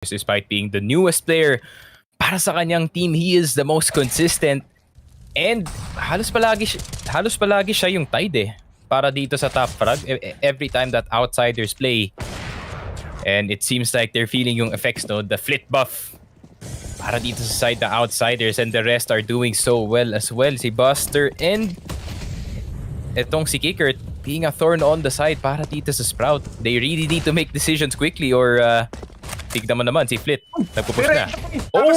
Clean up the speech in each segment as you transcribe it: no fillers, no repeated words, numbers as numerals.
Despite being the newest player para sa kanyang team, he is the most consistent and halos palagi siya yung tide para dito sa top frag every time that outsiders play. And it seems like they're feeling yung effects, no? The flit buff para dito sa side the outsiders, and the rest are doing so well as well. Si Buster and etong si Kicker being a thorn on the side para dito sa Sprout. They really need to make decisions quickly or tignan mo naman si Flit. Nagpupush na. Oh,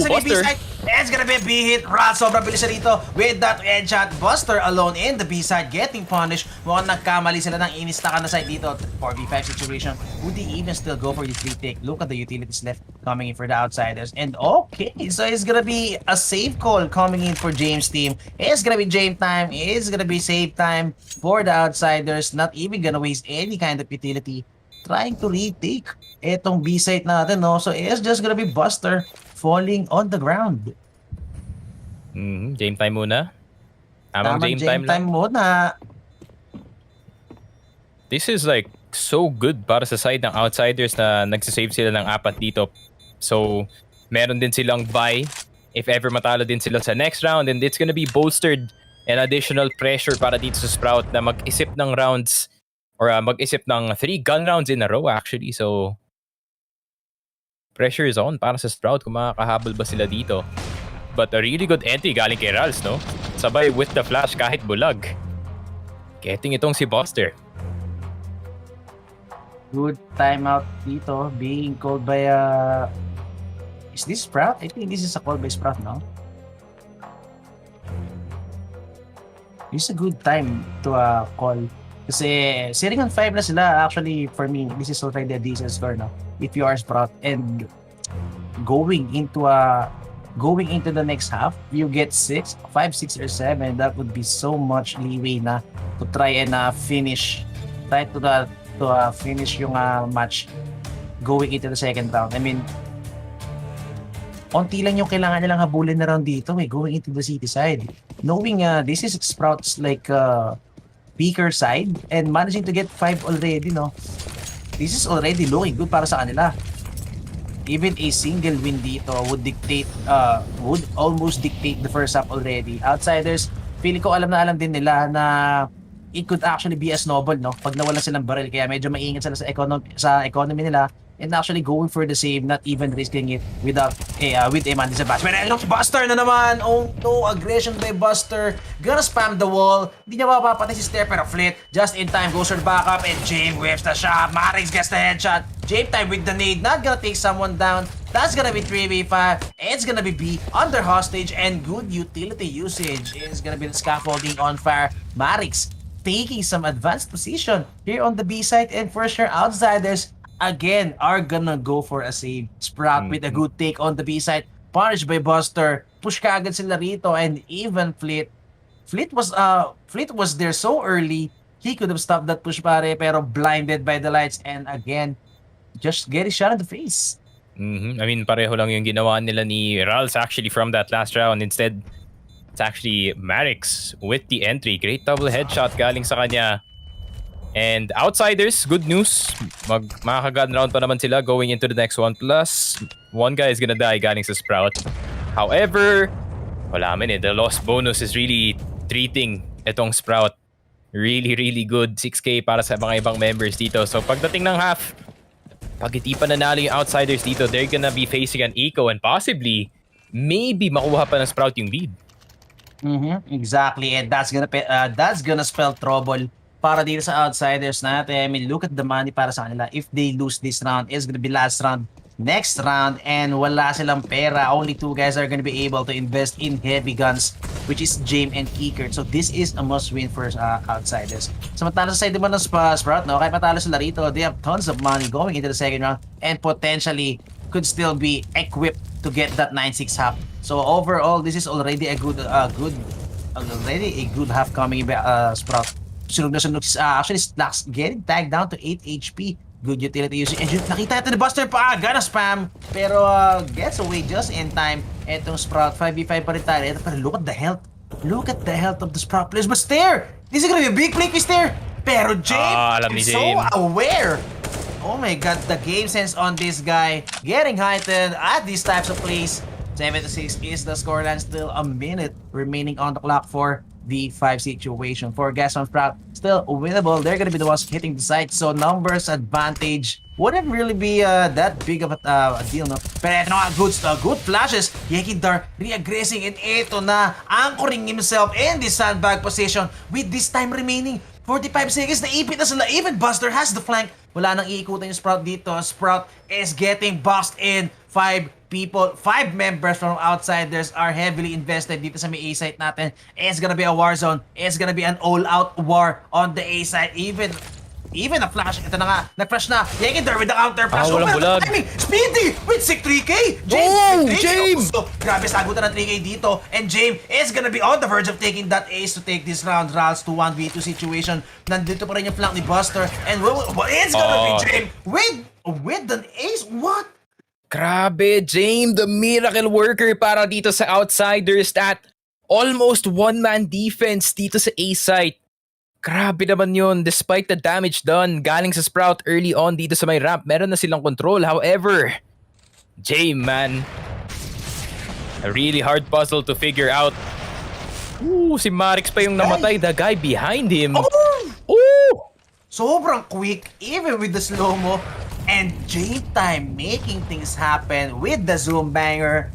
Buster! It's gonna be a B-hit. Rat, sobrang bilis na dito with that headshot. Buster alone in the B-side getting punished. Mukhang nagkamali sila ng inistakan na side dito. 4v5 situation. Would they even still go for the retake? Look at the utilities left coming in for the outsiders. And okay, so it's gonna be a safe call coming in for James' team. It's gonna be Jame time. It's gonna be save time for the outsiders. Not even gonna waste any kind of utility trying to retake etong B-site natin, no? So it's just gonna be Buster falling on the ground. Game time muna. Tamang game time muna. This is like so good para sa side ng outsiders na nagsasave sila ng 4 dito. So, meron din silang buy if ever matalo din sila sa next round, and it's gonna be bolstered and additional pressure para dito sa Sprout na mag-isip ng rounds or mag-isip ng 3 gun rounds in a row actually. So, pressure is on para sa Sprout kung makakahabol ba sila dito. But a really good entry galing kay Rals, no? Sabay with the flash kahit bulag. Getting itong si Buster. Good timeout dito being called by is this Sprout? I think this is a call by Sprout, no? It's a good time to call. Kasi sitting on 5 na sila, actually for me, this is already a decent score, no? If you are Sprout and going into the next half, you get 5, 6, or 7. That would be so much leeway na to try and finish yung match going into the second round. I mean, onti lang yung kailangan nilang habulin na round dito going into the city side. Knowing this is Sprout's like peaker side and managing to get 5 already, no? This is already looking good para sa kanila. Even a single win dito would almost dictate the first half already. Outsiders, feeling ko alam din nila na it could actually be a snowball, no? Pag nawala silang barrel, kaya medyo maingat sila sa economy nila and actually going for the save, not even risking it with a man disadvantage. Pero Buster na naman! Oh no, aggression by Buster. Gonna spam the wall. Hindi niya mapapatay si Stair, pero Flit just in time goes for the backup and Jame whips the shot. Marix gets the headshot. Jame time with the nade, not gonna take someone down. That's gonna be 3v5. It's gonna be B under hostage and good utility usage. It's gonna be the scaffolding on fire. Marix taking some advanced position here on the B side, and for sure outsiders again are gonna go for a save. Sprout with a good take on the B side, punished by Buster. Push ka agad sila rito, and even Flit was there so early. He could have stopped that push pare, pero blinded by the lights, and again just getting shot in the face. I mean, pareho lang yung ginawa nila ni Rals actually from that last round. Instead, it's actually Marix with the entry. Great double headshot galing sa kanya. And outsiders, good news. Makaka-gun round pa naman sila going into the next one. Plus, one guy is gonna die galing sa Sprout. However, wala man the lost bonus is really treating itong Sprout really, really good. 6k para sa mga ibang members dito. So pagdating ng half, pag hindi pa nanalo yung outsiders dito, they're gonna be facing an eco and possibly, maybe makuha pa ng Sprout yung lead. Exactly, and that's gonna spell trouble para dito sa outsiders natin. I mean, look at the money para sa kanila. If they lose this round, it's gonna be last round, next round, and wala silang pera. Only 2 guys are gonna be able to invest in heavy guns, which is Jame and Kicker. So this is a must-win for outsiders. Samantala sa side naman ng Sprout, no? Kahit matalo sila rito, they have tons of money going into the second round and potentially could still be equipped to get that 9-6 half. So overall, this is already a good half coming in by Sprout. Sunog na sunog. Actually, Slacks getting tagged down to 8 HP. Good utility usage. And nakita natin ni Buster pa. Gonna spam. Pero gets away just in time. Etong Sprout, 5v5 pa rin tayo. Pero look at the health. Look at the health of the Sprout players. But Stair! This is gonna be a big play with Stair. Pero Jame is so aware Oh my god, the game sense on this guy getting heightened at these types of plays. 7-6 is the scoreline. Still a minute remaining on the clock for the 5 situation. For Gaston Sprout, still winnable. They're gonna be the ones hitting the site. So numbers advantage wouldn't really be that big of a deal, no? Pero eto na nga, good flashes. Yekindar re-aggressing, and eto na, anchoring himself in the sandbag position with this time remaining. 45 seconds, naipit na sila. Even Buster has the flank. Wala nang iikutan yung Sprout dito. Sprout is getting boxed in. 5 members from Outsiders are heavily invested dito sa may A site natin. It's gonna be a war zone. It's gonna be an all-out war on the A site. Even a flash. Ito na nga. Nag-flash na. Yekindar with the counter flash. Walang bulag. Timing. Speedy with 3K. James! So, grabe sagutan ng 3K dito. And Jame is gonna be on the verge of taking that ace to take this round. Rals to 1v2 situation. Nandito pa rin yung flank ni Buster. And it's gonna be Jame with an ace. What? Grabe, Jame, the miracle worker para dito sa Outsiders at almost one-man defense dito sa A site. Grabe naman yun. Despite the damage done galing sa Sprout early on dito sa may ramp, meron na silang control. However, Jame, man, a really hard puzzle to figure out. Ooh, si Marix pa yung namatay. The guy behind him. Ooh! Sobrang quick, even with the slow-mo. And Jame Time making things happen with the zoom banger.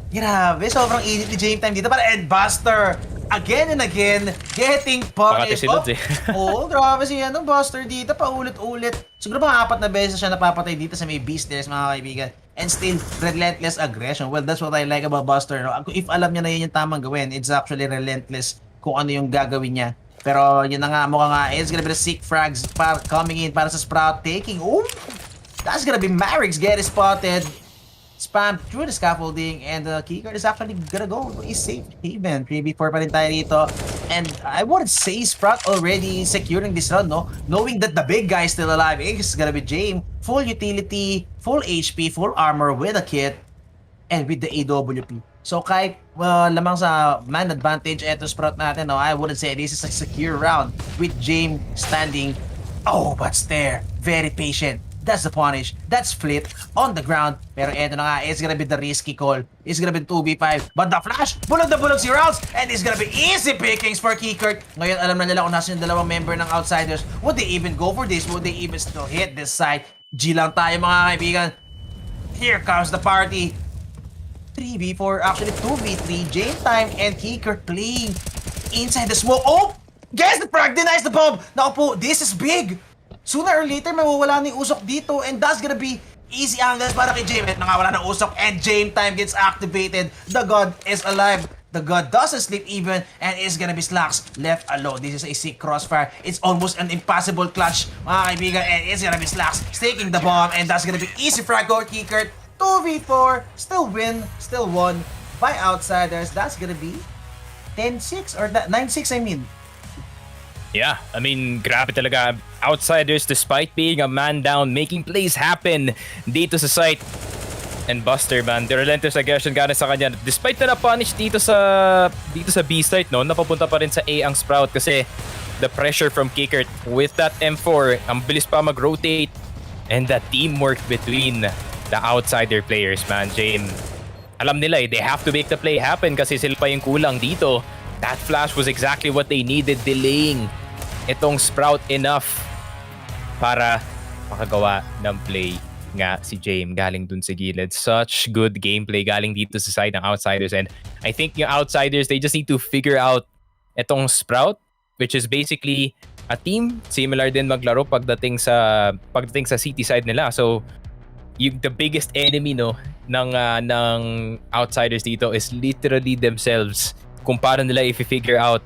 Grabe, sobrang init ni Jame Time dito. And Buster, again and again, getting punished. Pakati si Lods eh. Oo, grabe si Buster dito, paulit-ulit. Siguro mga 4 na beses siya napapatay dito sa may B-stairs, mga kaibigan. And still, relentless aggression. Well, that's what I like about Buster. No? If alam niya na yun yung tamang gawin, it's actually relentless kung ano yung gagawin niya. Pero yun na nga, mukha nga, it's gonna be the sick frags coming in para sa Sprout, taking, that's gonna be Marix getting spotted. Spam through the scaffolding, and the keycard is actually gonna go. He's safe haven. 3v4 pa rin tayo dito. And I would say Sprout already securing this run, no? Knowing that the big guy is still alive. It's gonna be Jame. Full utility, full HP, full armor with a kit, and with the AWP. So kahit lamang sa man advantage eto Sprout natin, no? I wouldn't say this is a secure round with Jame standing. Oh, but there. Very patient. That's the punish. That's Flit on the ground. Pero eto na nga, it's gonna be the risky call. It's gonna be 2v5. But the flash, bulog na bulog si Rounds. And it's gonna be easy pickings for Keycurt. Ngayon, alam na nila kung nasa yung dalawang member ng Outsiders. Would they even go for this? Would they even still hit this side? G lang tayo mga kaibigan. Here comes the party. 3v4, actually 2v3. Jame Time and Keycurt playing inside the smoke. Oh! Guess the frag denies the bomb. Naku po, this is big. Sooner or later, mawawala ni Usok dito, and that's gonna be easy angles para kay Jame. At nakawala ng Usok, and Jame Time gets activated. The God is alive. The God doesn't sleep even, and is gonna be Slacks left alone. This is a sick crossfire. It's almost an impossible clutch, mga kaibigan, and it's gonna be Slacks taking the bomb, and that's gonna be easy frag for Keycurt. 2v4, still won by Outsiders. That's gonna be 10-6 or 9-6, I mean. Yeah, I mean, grabe talaga. Outsiders, despite being a man down, making plays happen dito sa site. And Buster, man, the relentless aggression galing sa kanya. Despite na na-punish dito sa B site, no, napapunta pa rin sa A ang Sprout kasi the pressure from Keycurt with that M4, ang bilis pa mag-rotate. And the teamwork between the Outsider players, man. Jame, alam nila they have to make the play happen kasi sila pa yung kulang dito. That flash was exactly what they needed, delaying itong Sprout enough para makagawa ng play nga si Jame galing dun sa gilid. Such good gameplay galing dito sa side ng Outsiders, and I think yung Outsiders, they just need to figure out itong Sprout, which is basically a team similar din maglaro pagdating sa city side nila. So the biggest enemy ng Outsiders dito is literally themselves kung paano nila i-figure out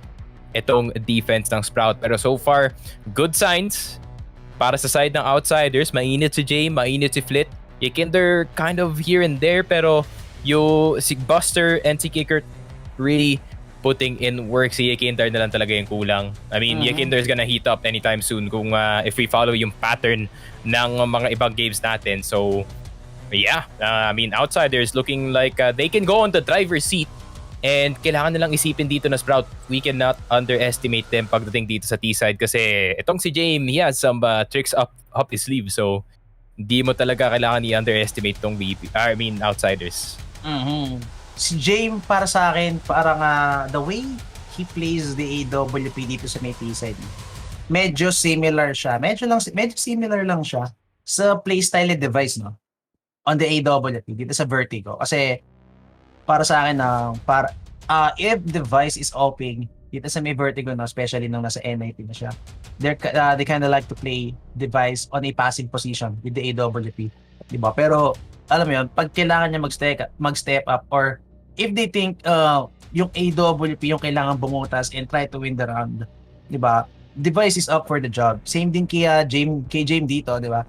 itong defense ng Sprout. Pero so far, good signs para sa side ng Outsiders. Mainit si Jame, mainit si Flit. Yekindar kind of here and there, pero si Buster and si Keycurt really putting in work. Si Yekindar na lang talaga yung kulang. I mean, Yekindar is gonna heat up anytime soon kung if we follow yung pattern ng mga ibang games natin. So, yeah. I mean, Outsiders looking like they can go on the driver's seat. And kailangan nilang isipin dito na Sprout, we cannot underestimate them pagdating dito sa T-side kasi itong si Jame, he has some tricks up his sleeve. So Di mo talaga kailangan i-underestimate tong outsiders. Si Jame para sa akin, parang the way he plays the AWP dito sa may T-side, medyo similar siya. Medyo similar lang siya sa playstyle and device, no? On the AWP dito sa Vertigo. Kasi para sa akin if device is opening dito sa may Vertigo, no, especially nung nasa NIP na siya, they kind of like to play device on a passive position with the AWP, di ba? Pero alam mo yun, pag kailangan niya mag-step up, or if they think yung AWP yung kailangan bumutas and try to win the round, di ba? Device is up for the job. Same din kay Jame dito, di ba?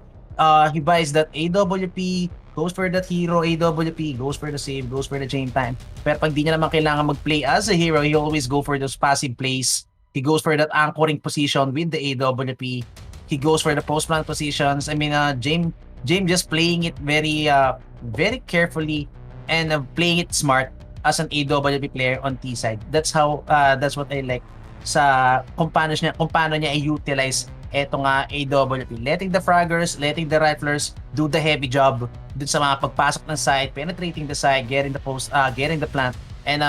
He buys that AWP, goes for that hero, AWP, goes for the save, goes for the chain time. Pero pag di niya naman kailangan mag-play as a hero, he always go for those passive plays. He goes for that anchoring position with the AWP. He goes for the post-plant positions. I mean, Jame just playing it very carefully and playing it smart as an AWP player on T side. That's what I like sa kung paano niya i-utilize etong AWP. Letting the fraggers, letting the riflers do the heavy job dun sa mga pagpasok ng side, penetrating the side, getting the post, getting the plant, and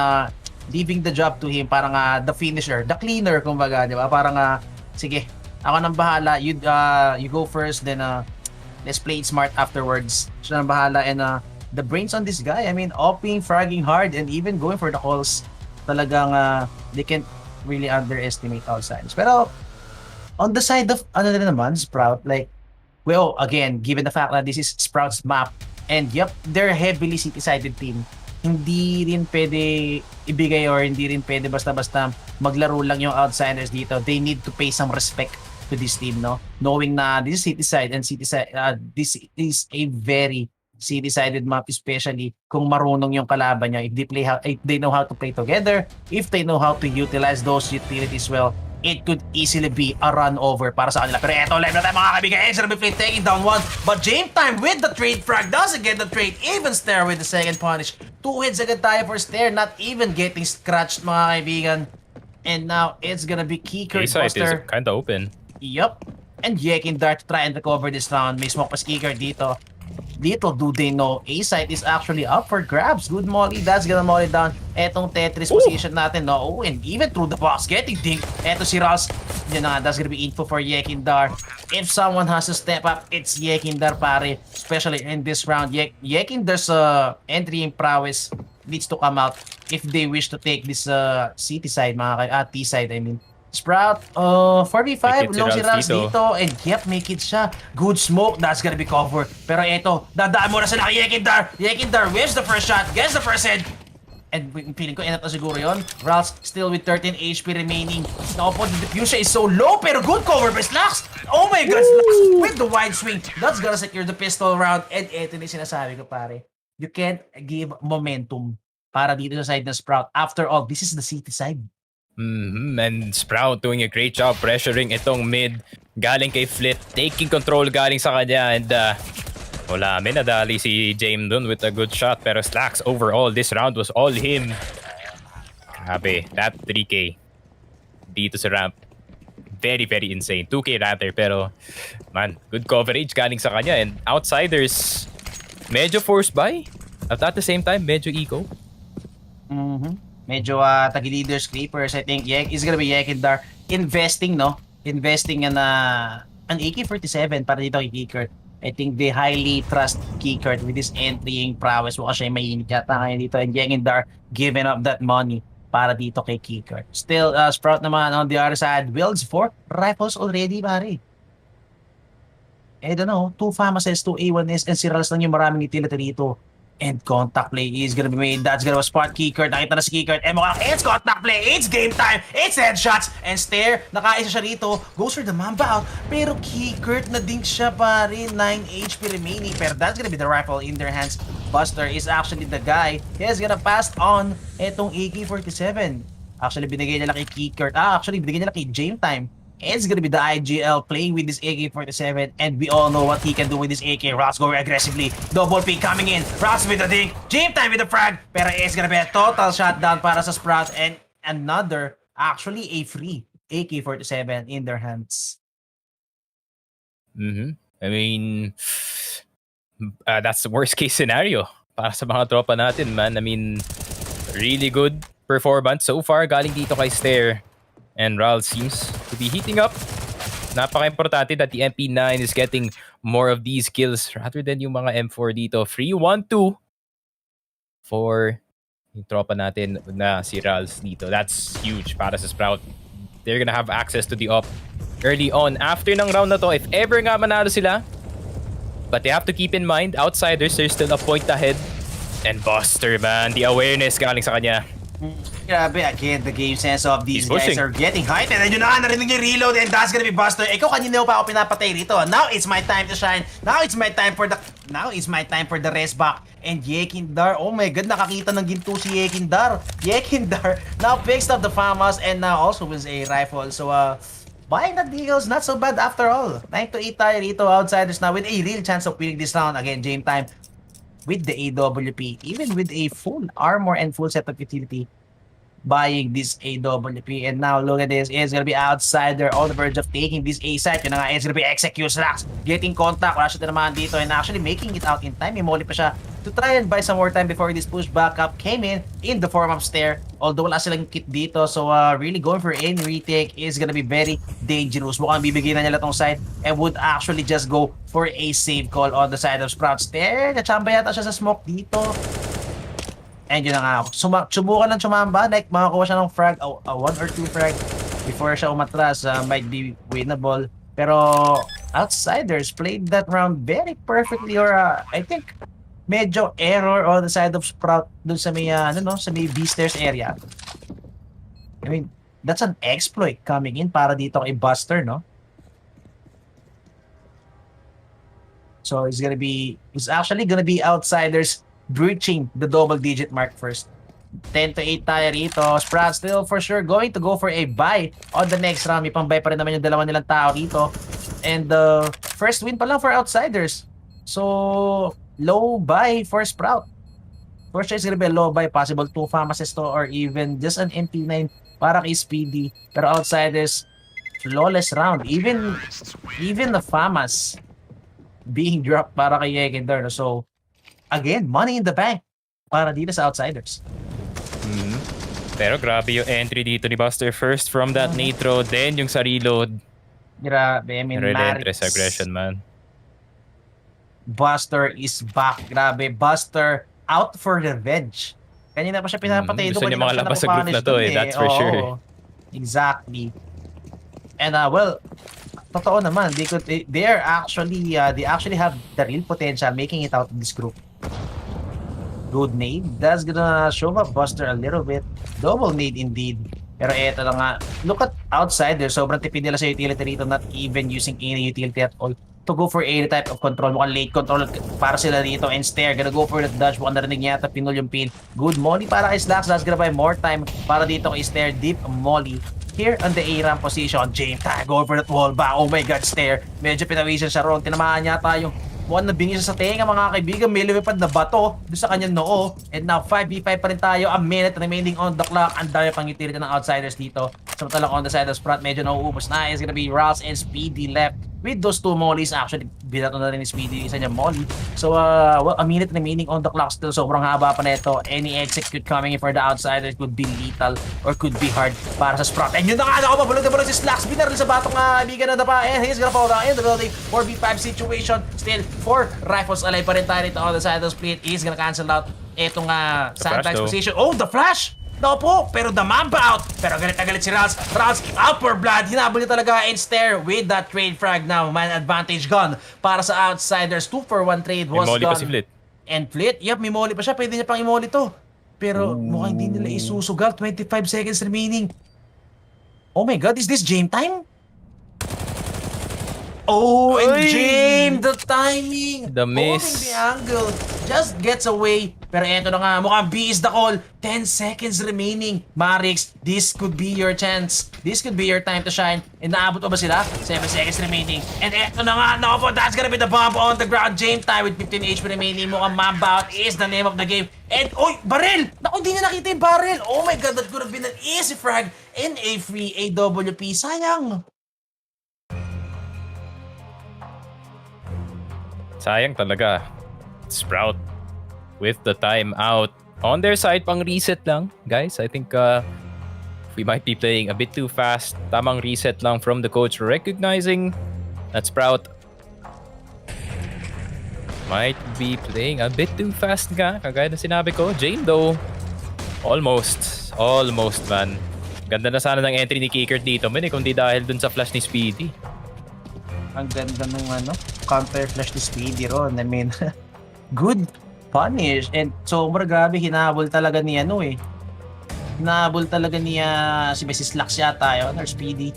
leaving the job to him, parang the finisher, the cleaner, kumbaga, di ba? Parang sige, ako nang bahala, you go first, then let's play it smart afterwards. Siya nang bahala, and the brains on this guy, I mean, opping, fragging hard, and even going for the calls, talagang they can't really underestimate outsiders. Pero on the side of naman, Sprout, like, well, again, given the fact that this is Sprout's map, and yep, they're heavily city-sided team, hindi rin pwede ibigay or hindi rin pwede basta-basta maglaro lang yung outsiders dito. They need to pay some respect to this team, no? Knowing na this is city-side, and this is a very city-sided map, especially kung marunong yung kalaban niya. If they know how to play together, if they know how to utilize those utilities well, it could easily be a run over para sa kanila. Pero eto, live na tayo mga kaibigan. ENCE be taking down one. But Jame time with the trade frag doesn't get the trade. Even Stair with the second punish. 2 hits agad tayo for Stair. Not even getting scratched mga kaibigan. And now it's gonna be Kicker A-side is Buster. kinda open. Yup. And Yekin Dart to try and recover this round. May smoke pa Kicker dito. Little do they know, A-site is actually up for grabs. Good molly, that's gonna molly down etong Tetris position natin, no? Oh, and even through the box, getting dinked. Eto si Ross, yun na, that's gonna be info for Yekindar. If someone has to step up, it's Yekindar, pare. Especially in this round, Yekindar's entry in prowess needs to come out if they wish to take this city side, T side, I mean. Sprout, 4v5, long si Rals dito, and yep, make it siya. Good smoke, that's gonna be covered. Pero eto, dadaan muna sila kay Yekindar. Yekindar whips the first shot, gets the first head. And feeling ko, end up na siguro yun. Rals still with 13 HP remaining. Naopo, the diffusion is so low, pero good cover by Slacks. Oh my God, Slacks with the wide swing. That's gonna secure the pistol round. And eto na sinasabi ko, pare. You can't give momentum para dito sa side ng Sprout. After all, this is the city side. And Sprout doing a great job pressuring itong mid. Galing kay Flit, taking control galing sa kanya, and wala, may nadali si Jame dun with a good shot. Pero Slacks, overall, this round was all him. Grabe, that 3K dito sa ramp. Very, very insane. 2K rather, pero man, good coverage galing sa kanya. And outsiders, medyo forced by. At the same time, medyo eco. Medyo tagi-leaders, creepers. I think is gonna be Yekindar investing, no? Investing in an AK-47 para dito kay Kickert. I think they highly trust Kickert with his entrying prowess. Baka siya mainit yata ngayon dito. And Yekindar giving up that money para dito kay Kickert. Still, Sprout naman on the other side. Builds 4 rifles already, pare. I don't know, 2 FAMASs, 2 A1S, and si Rals lang yung maraming utility dito. And contact play is gonna be made. That's gonna spot Kickert. Nakita na si Kickert. And it's contact play. It's game time. It's headshots. And Stair, nakaisa siya rito. Goes for the mamba out. Pero Kickert na dink siya, pare. 9 HP remaining. Pero that's gonna be the rifle in their hands. Buster is actually the guy. He's gonna pass on etong AK-47. Actually, binigay nila kay Kickert. Actually, binigay nila kay Jame time. It's gonna be the IGL playing with this AK-47, and we all know what he can do with this AK. Ross going aggressively. Double pick coming in. Ross with the dink. Jame time with the frag. Pero it's gonna be a total shutdown para sa Sprout, and another, actually a free AK-47 in their hands. I mean, that's the worst case scenario para sa mga tropa natin, man. I mean, really good performance so far galing dito kay Stair. And Ral seems to be heating up. Napaka-importante that the MP9 is getting more of these kills rather than yung mga M4 dito. Free 1-2 for yung tropa natin na si Rals dito. That's huge para sa Sprout. They're gonna have access to the op early on. After ng round na to, if ever nga manalo sila, but they have to keep in mind, outsiders, there's still a point ahead. And Buster, man, the awareness galing sa kanya. Grabe, again, the game sense of these He's guys pushing. are getting hyped. And yun na, narinig yung reload and that's gonna be Buster. Ikaw, kanina pa ako pinapatay rito. Now it's my time to shine. Now it's my time for the rest back. And Yekindar, oh my god, nakakita ng ginto si Yekindar. Yekindar now picks up the FAMAS and now also wins a rifle. So, buying the deals, not so bad after all. 9-8 tayo rito, outsiders now with a real chance of winning this round. Again, Jame time with the AWP, even with a full armor and full set of utility, buying this AWP. And now look at this, it's gonna be outsider on the verge of taking this A site. Yun na nga, it's gonna be execute slacks, getting contact, wala siya naman dito and actually making it out in time. Imoli pa siya to try and buy some more time before this push back up came in the form of Stair. Although wala silang kit dito, so really going for any retake is gonna be very dangerous. Mukhang bibigyan na nila tong side and would actually just go for a save call on the side of Sprout. Stair, nachamba yata siya sa smoke dito. And yun na nga, subukan ng chumamba, like makakuha siya ng frag, a 1 or 2 frag before siya umatras, might be winnable. Pero outsiders played that round very perfectly, or I think medyo error on the side of Sprout dun sa may, sa may B-stairs area. I mean, that's an exploit coming in para dito kay Buster, no? So it's actually gonna be outsiders breaching the double-digit mark first. 10-8 tayo rito. Sprout still for sure going to go for a buy on the next round. May pang-buy pa rin naman yung dalawa nilang tao rito. And first win pa lang for outsiders. So, low buy for Sprout. For sure, it's gonna be a low buy. Possible 2 FAMAS to or even just an MP9 para kay Speedy. Pero outsiders, flawless round. Even the FAMAS being dropped para kay Yekindar. So, again, money in the bank para dito sa outsiders. Pero grabe yung entry dito ni Buster. First from that nitro, then yung sa reload. Grabe, I mean, Relentless aggression, man. Buster is back. Grabe, Buster out for revenge. Kanina pa siya pinapatay. Gusto niya makalabas sa group na to that's for sure. Exactly. And well, totoo naman, they actually have the real potential making it out of this group. Good nade. That's gonna show up Buster a little bit. Double nade indeed. Pero eto lang nga. Look at outsider. Sobrang tipid nila sa utility rito. Not even using any utility at all to go for any type of control. Mukhang late control para sila dito. And Stair gonna go for the dodge. Mukhang narinig niya yata pinul yung pin. Good molly para kay Slacks. That's gonna buy more time para dito kay Stair. Deep molly. Here on the A-ramp position, Jame go for that wall back. Oh my god, Stair. Medyo pinawisan siya ron. Tinamaan yata yung mukhang nabingi siya sa tenga, mga kaibigan. May lumipad na bato doon sa kanyang noo. And now 5v5 pa rin tayo. A minute remaining on the clock. Ang dami pang utility ng outsiders dito. Samantalang on the side of Sprout, medyo nauubos na. It's gonna be Rouse and Speedy left with those 2 mollies. Actually, binato na rin ni Speedy isa niya molly. So, well, a minute remaining on the clock still. Sobrang haba pa nito. Any execute coming in for the outsiders could be lethal or could be hard para sa Sprout. And yun na nga, nakapabulog na bulog si Slacks. Binaril sa batong kaibigan na dapa. And he's gonna fall down in the building. 4v5 situation. Still, 4 rifles alive pa rin tayo rito on the side of the split. He's gonna cancel out itong sandbags position. Oh, the flash! No po, pero the mamba out. Pero galit na galit si Rals. Rals out for blood. Hinabol niya talaga and Stair with that trade frag now. Man advantage gun para sa outsiders. 2 for 1 trade was May molly done. pa si Flit. And Flit, yep, may molly pa siya. Pwede niya pang i-molly to. Pero mukhang hindi nila isusugal. 25 seconds remaining. Oh my god, is this Jame time? Oh, and Oy! Jame, the timing. The miss. Holding the angle. Just gets away. Pero eto na nga, mukhang B is the call. 10 seconds remaining. Marix, this could be your chance. This could be your time to shine. And naabot ba sila? 7 seconds remaining. And eto na nga, no po, that's gonna be the bomb on the ground. Jame time with 15 HP remaining. Mukhang Mamba out is the name of the game. And, oy, barrel! Naku, hindi niya nakita yung barrel. Oh my god, that could have been an easy frag and a free AWP. Sayang. Sayang talaga. Sprout with the timeout. On their side, pang reset lang, guys. I think we might be playing a bit too fast. Tamang reset lang from the coach, recognizing that Sprout might be playing a bit too fast nga. Kagaya na sinabi ko. Jame though, almost, man. Ganda na sana ng entry ni Kickert dito, man, kung di dahil dun sa flash ni Speedy. Ang ganda nung counter flash ni Speedy ron. I mean, good punish. And sobrang grabe, hinabol talaga ni Hinabol talaga ni si Mrs. Lux yata yun, or Speedy.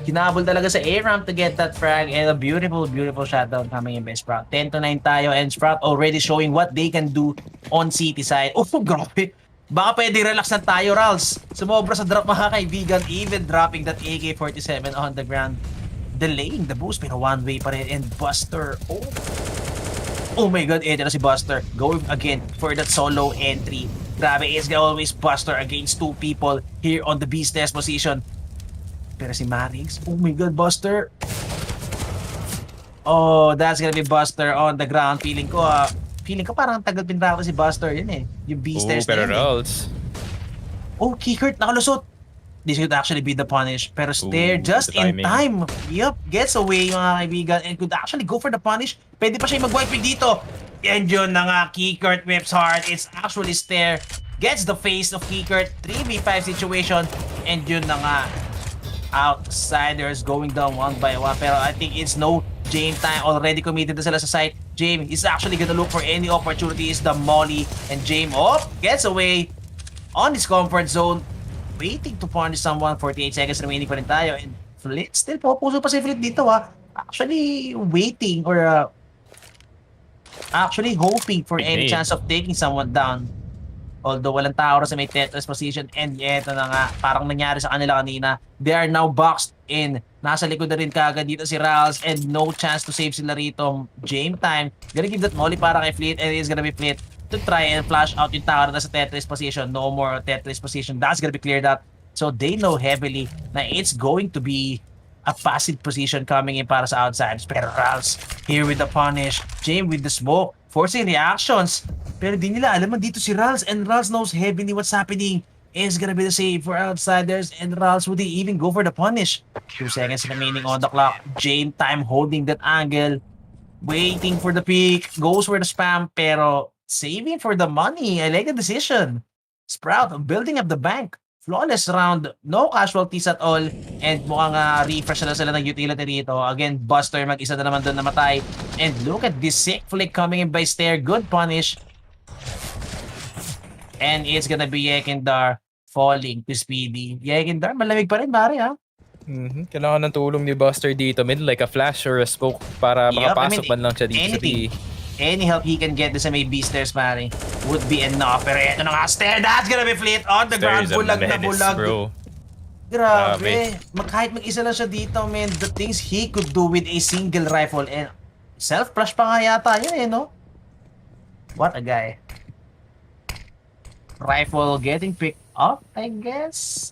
Hinabol talaga sa air ramp to get that frag, and a beautiful shutdown coming in by Sprout. 10-9 tayo, and Sprout already showing what they can do on city side. Oh, grabe. Baka pwede relax na tayo, Rals. Sumobra sa drop, mga kaibigan, even dropping that AK-47 on the ground. Delaying the boost, pero one way pa rin. And Buster, oh my god, ito na si Buster. Going again for that solo entry. Grabe, is always Buster against two people here on the beast nest position. Pero si Marix, oh my god, Buster. Oh, that's gonna be Buster on the ground. Feeling ko parang tagal pinrako si Buster yun yung beasters pero Rolls. Oh, Kickert nakalusot. This could actually be the punish. Pero Stair just in time. Yup, gets away mga kaibigan, and could actually go for the punish. Pwede pa siya mag-wipe dito. And yun na nga, Kickert whips hard. It's actually Stair. Gets the face of Kickert. 3v5 situation. And yun na nga, Outsiders going down one by one. Pero I think it's no Jame time. Already committed na sila sa site. Jame is actually gonna look for any opportunities. The molly, and Jame gets away on his comfort zone, waiting to punish someone. 48 seconds remaining pa rin tayo, and Flit still pupuso pa si Flit dito actually waiting, or actually hoping for any chance of taking someone down. Although walang tao sa may Tetris position, and eto na nga, parang nangyari sa kanila kanina. They are now boxed in. Nasa likod na rin kagad dito si Rals, and no chance to save sila rito. Jame time. Gonna give that molly para kay Fleet, and it is gonna be Fleet to try and flash out yung tower na sa Tetris position. No more Tetris position. That's gonna be cleared up. So they know heavily na it's going to be a passive position coming in para sa outsiders. Pero Rals here with the punish. Jame with the smoke, forcing reactions. Pero di nila alam dito si Rals, and Rals knows heavily what's happening. Is gonna be the save for outsiders, and Rals would even go for the punish. 2 seconds remaining on the clock. Jame time holding that angle, waiting for the peak, goes for the spam, pero saving for the money. I like the decision. Sprout building up the bank. Flawless round, no casualties at all, and mukhang refresh na sila ng utility rito. Again, Buster mag-isa na naman doon namatay. And look at this sick flick coming in by Stair. Good punish. And it's gonna be Yekindar falling to Speedy. Yekindar, malamig pa rin, Mari, Kailangan ng tulong ni Buster dito, like a flash or a smoke para makapasok man lang siya dito sa B. Any help he can get sa may beasters, Mari, would be enough. Pero eto na nga, Stair, that's gonna be Fleet on the ground. Bulag na bulag. Bro. Grabe. Kahit mag-isa lang siya dito, man, the things he could do with a single rifle, and self-flush pa nga yata yun, no? What a guy. Rifle getting picked up, I guess,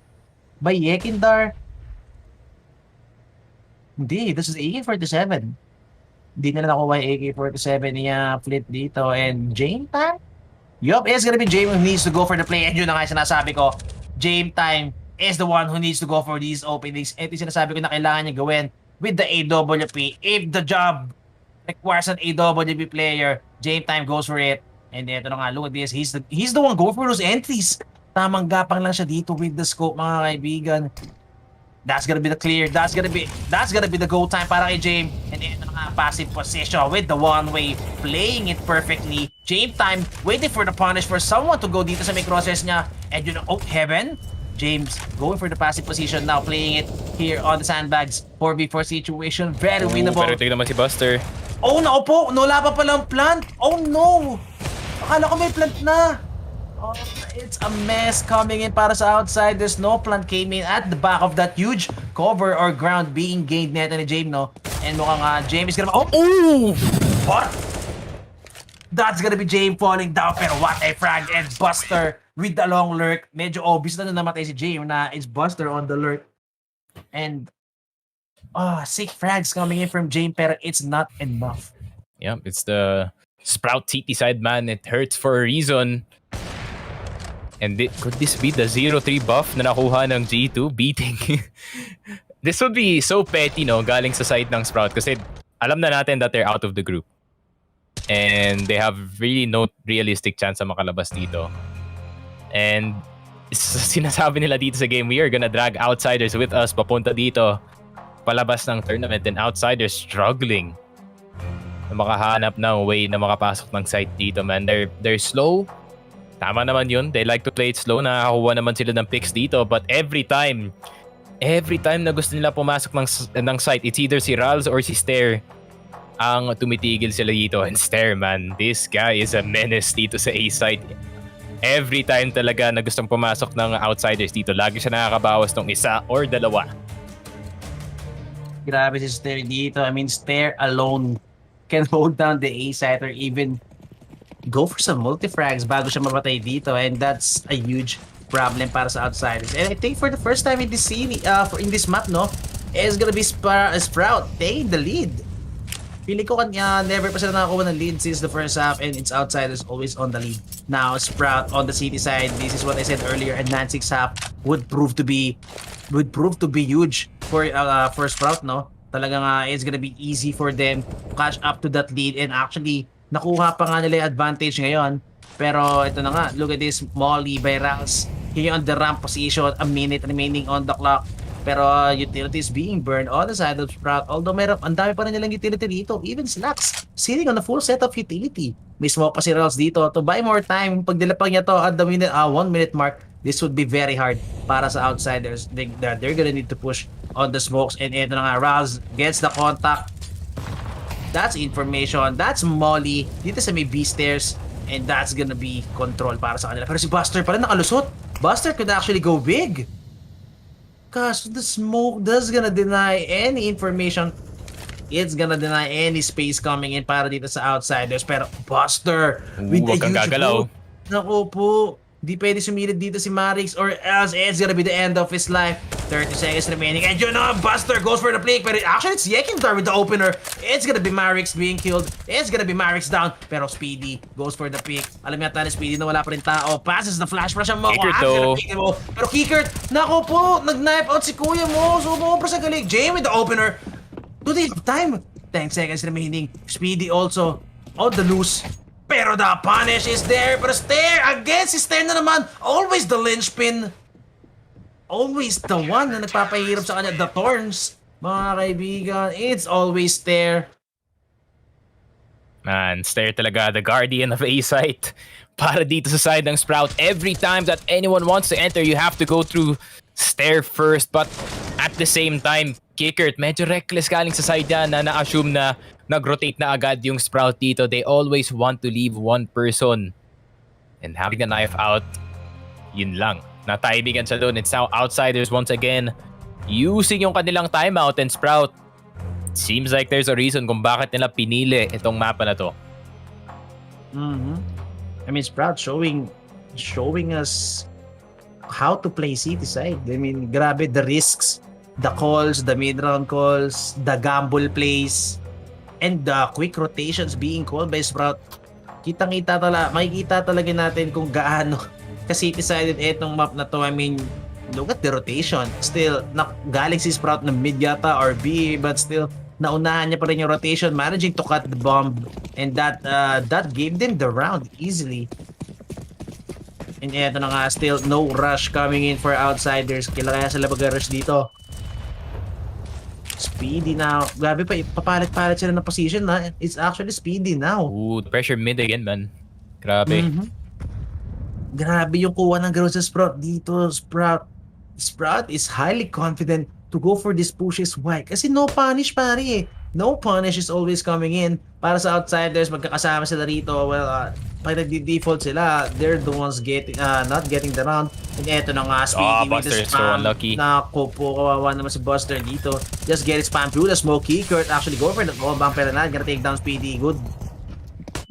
by Yekindar. Hindi, this is AK-47. Hindi nila nakuha yung AK-47 niya Flit dito. And Jame time? Yup, it's gonna be Jame who needs to go for the play. And yun na nga sinasabi ko, Jame time is the one who needs to go for these openings. Ito yung sinasabi ko na kailangan niya gawin with the AWP. If the job requires an AWP player, Jame time goes for it. And ito na nga, look at this. He's the one going for those entries. Tamang gapang lang siya dito with the scope, mga kaibigan. That's gonna be the clear. That's gonna be the go time para kay Jame. And ito na nga, passive position with the one-way, playing it perfectly. Jame time, waiting for the punish for someone to go dito sa may crosses niya. And you know, heaven. James going for the passive position now, playing it here on the sandbags. 4v4 situation, very winnable. Pero tignan naman si Buster. Oh, nako po! Wala pa palang plant! Oh no! Akala ko may plant na! Oh, it's a mess coming in para sa outside. There's no plant came in at the back of that huge cover or ground being gained neto ni Jame, no? And mukhang Jame is gonna... Oh! What? That's gonna be Jame falling down, pero what a frag, and Buster with the long lurk. Medyo obvious na namatay si Jame na it's Buster on the lurk. And 6 frags coming in from Jame, pero it's not enough. Yeah, it's the Sprout CT side, man, it hurts for a reason. And could this be the 0-3 buff na nakuha ng G2 beating? This would be so petty, no, galing sa side ng Sprout kasi alam na natin that they're out of the group. And they have really no realistic chance sa makalabas dito. And sinasabi nila dito sa game, we are gonna drag outsiders with us papunta dito, palabas ng tournament, and outsiders struggling na makahanap ng way na makapasok ng site dito, man. They're slow. Tama naman yun. They like to play it slow. Nakakakuha naman sila ng picks dito. But every time na gusto nila pumasok ng site, it's either si Rals or si Stair ang tumitigil sila dito. And Stair, man, this guy is a menace dito sa A site. Every time talaga na gustong pumasok ng outsiders dito, lagi siya nakakabawas ng isa or dalawa. Grabe si Stair dito. I mean, Stair alone can hold down the A site or even go for some multifrags bago siya mabatay dito, and that's a huge problem para sa outsiders. And I think for the first time in this scene, in this map, no, it's gonna be Sprout taking the lead. Feeling ko kanya never pa sila nakakuha ng lead since the first half, and it's outsiders always on the lead. Now Sprout on the city side. This is what I said earlier, and Nancy's half would prove to be huge for Sprout, no. Talagang it's gonna be easy for them to catch up to that lead, and actually nakuha pa nga nila yung advantage ngayon. Pero ito na nga, look at this Molly by Rals here on the ramp position, a minute remaining on the clock. Pero utilities being burned on the side of Sprout. Although ang dami pa rin nilang utility dito. Even Slacks sitting on a full set of utility. May smoke pa si Rals dito to buy more time. Pag dilapag niya to at the 1 minute mark, this would be very hard para sa outsiders. They're gonna need to push on the smokes. And ito na nga, Rals gets the contact. That's information. That's Molly dito sa may B stairs. And that's gonna be control para sa kanila. Pero si Buster pa rin nakalusot. Buster could actually go big. Gosh, the smoke does gonna deny any information. It's gonna deny any space coming in para dito sa outsiders. Pero Buster with a huge gagalaw. Naku po. Di pwede sumilid dito si Marix or else it's gonna be the end of his life. 30 seconds remaining. And you know, Buster goes for the play. Pero actually, it's Yekindar with the opener. It's gonna be Marix being killed. It's gonna be Marix down. Pero Speedy goes for the pick. Alam yata ni Speedy na wala pa rin tao. Passes the flash rush ang mo. Pero Kickert, naku po, nag-knife out si kuya mo. Sumobra sa galing. Jame with the opener. Do they have time? 10 seconds remaining. Speedy also on the loose. Pero the punish is there. Pero Stair, again, si Stair na naman. Always the linchpin. Always the one na nagpapahirap sa kanya. The thorns. Mga kaibigan, it's always Stair. Man, Stair talaga, the guardian of A-site. Para dito sa side ng Sprout, every time that anyone wants to enter, you have to go through Stair first. But at the same time, Kickert, medyo reckless galing sa side yan na na-assume na nag-rotate na agad yung Sprout dito. They always want to leave one person. And having a knife out, yun lang. Natimingan siya doon. It's now outsiders once again using yung kanilang timeout, and Sprout, seems like there's a reason kung bakit nila pinili itong mapa na to. I mean, Sprout showing us how to play city side. I mean, grabe the risks, the calls, the mid-round calls, the gamble plays, and the quick rotations being called by Sprout. Makikita talaga natin kung gaano ka-city-sided etong map na to. I mean, look at the rotation. Still, galing si Sprout ng mid yata or B, but still, naunahan niya pa rin yung rotation, managing to cut the bomb, and that gave them the round easily. And eto na nga, still no rush coming in for outsiders. Kaya sila mag-rush dito. Speedy now. Grabe pa, papalit-palit sila ng position na. It's actually Speedy now. Ooh, the pressure mid again, man. Grabe. Grabe yung kuha ng garo sa Sprout dito. Sprout is highly confident to go for these pushes. Why? Kasi no punish, pare eh. No punish is always coming in. Para sa outsiders, magkakasama sila rito. Well, pag nag-default sila, they're the ones not getting the round. And eto na nga, Speedy with the Buster is so spam. unlucky. Naku po, kawawa naman si Buster dito. Just get it spam through the smoke. Kickert actually go for the bang, pero not gonna take down Speedy.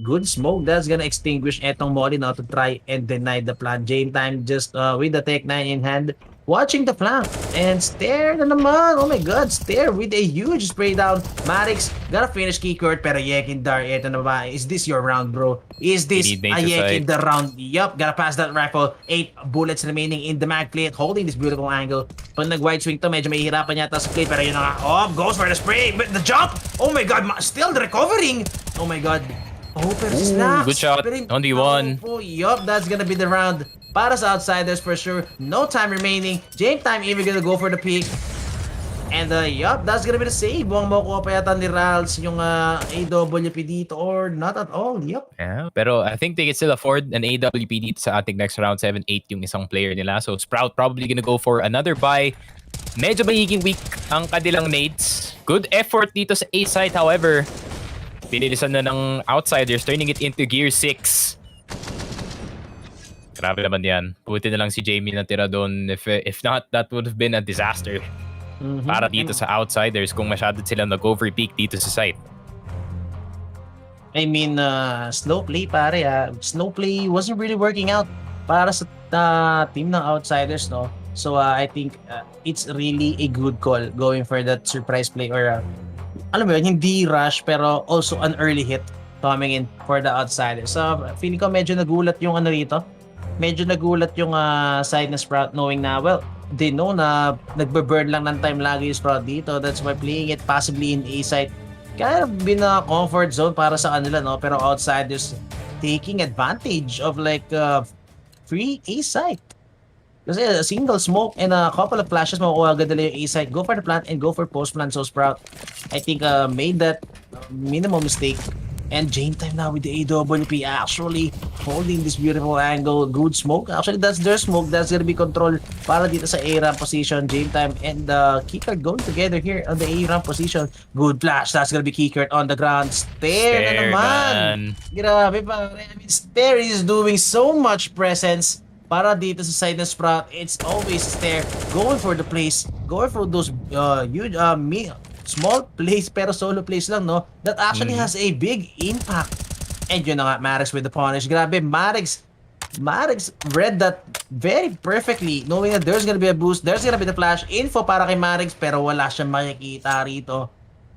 Good smoke. That's gonna extinguish etong Molly now to try and deny the plan. Jame time just with the Tech 9 in hand. watching the flank. And Stair na naman. Oh my god, Stair with a huge spray down. Marix gotta finish Keycord, pero Yekindar, eto na ba? Is this your round, bro? Is this need a Nate to sight. Yekindar round? Yup, gotta pass that rifle. 8 bullets remaining in the mag plate, holding this beautiful angle. Pag nag-wide swing to, medyo mahihirapan yata sa plate, pero yun na nga. Oh, goes for the spray. But the jump! Oh my god, still recovering! Oh my god. Oh, pero snaps. good shot. Only one. Oh, yup, that's gonna be the round. Para sa Outsiders for sure. No time remaining. Jame time even gonna go for the pick. And yup, that's gonna be the save. Buwang makuha pa yata ni Rals yung AWP dito or not at all. Yup. Yeah, pero I think they can still afford an AWP dito sa ating next round 7-8 yung isang player nila. So Sprout probably gonna go for another buy. Medyo magiging weak ang kanilang nades. Good effort dito sa A side, however. Pinilisan na ng Outsiders, turning it into Gear 6. Grabe naman yan. Buti na lang si Jame na tira doon. If not, that would have been a disaster. Para dito sa Outsiders kung masyado silang nag-overpeak dito sa site. I mean, slow play pare slow play wasn't really working out para sa team ng Outsiders, no? So I think it's really a good call going for that surprise play or alam mo yun, hindi rush pero also an early hit coming in for the Outsiders. So feeling ko medyo nagulat yung ano rito. Medyo nagulat yung side na Sprout knowing na, well, they know na nagbe-burn lang ng time lagi yung Sprout dito. That's why playing it possibly in A side kind of been a comfort zone para sa kanila, no? Pero Outsiders taking advantage of like free A side. Kasi a single smoke and a couple of flashes makukuha agad nila yung A side. Go for the plant and go for post plant. So Sprout, I think made that minimal mistake. And Jame time now with the AWP actually holding this beautiful angle. Good smoke. Actually, that's their smoke. That's gonna be controlled para dito sa A-ramp position. Jame time and Keycard going together here on the A-ramp position. Good flash. That's gonna be Keycard on the ground. Stair na naman. Grabe pa. I mean, Stair is doing so much presence para dito sa side ng Sprout. It's always Stair going for the plays. Going for those huge small plays pero solo plays lang, no? That actually has a big impact. And yun na nga, Marix with the punish. Grabe, Marix read that very perfectly, knowing that there's gonna be a boost, there's gonna be the flash info para kay Marix, pero wala siyang makikita rito.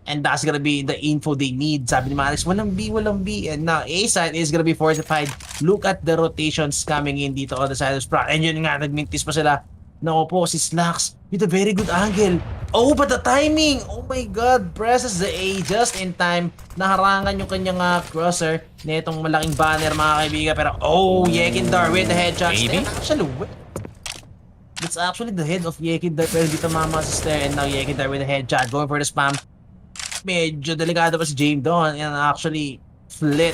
And that's gonna be the info they need. Sabi ni Marix, walang B. And now, A side is gonna be fortified. Look at the rotations coming in dito on the side of Sprout. And yun nga, nagmintis pa sila. Naku po, si Slacks with a very good angle. Oh, but the timing! Oh my god, presses the A just in time. Naharangan yung kanyang crosser na itong malaking banner, mga kaibigan. Pero, oh, Yekindar with the headshots. That's actually the head of Yekindar, pero dito mama sa Stair. And now Yekindar with the headshot, going for the spam. Medyo delikado pa si Jame doon. And actually, Flit.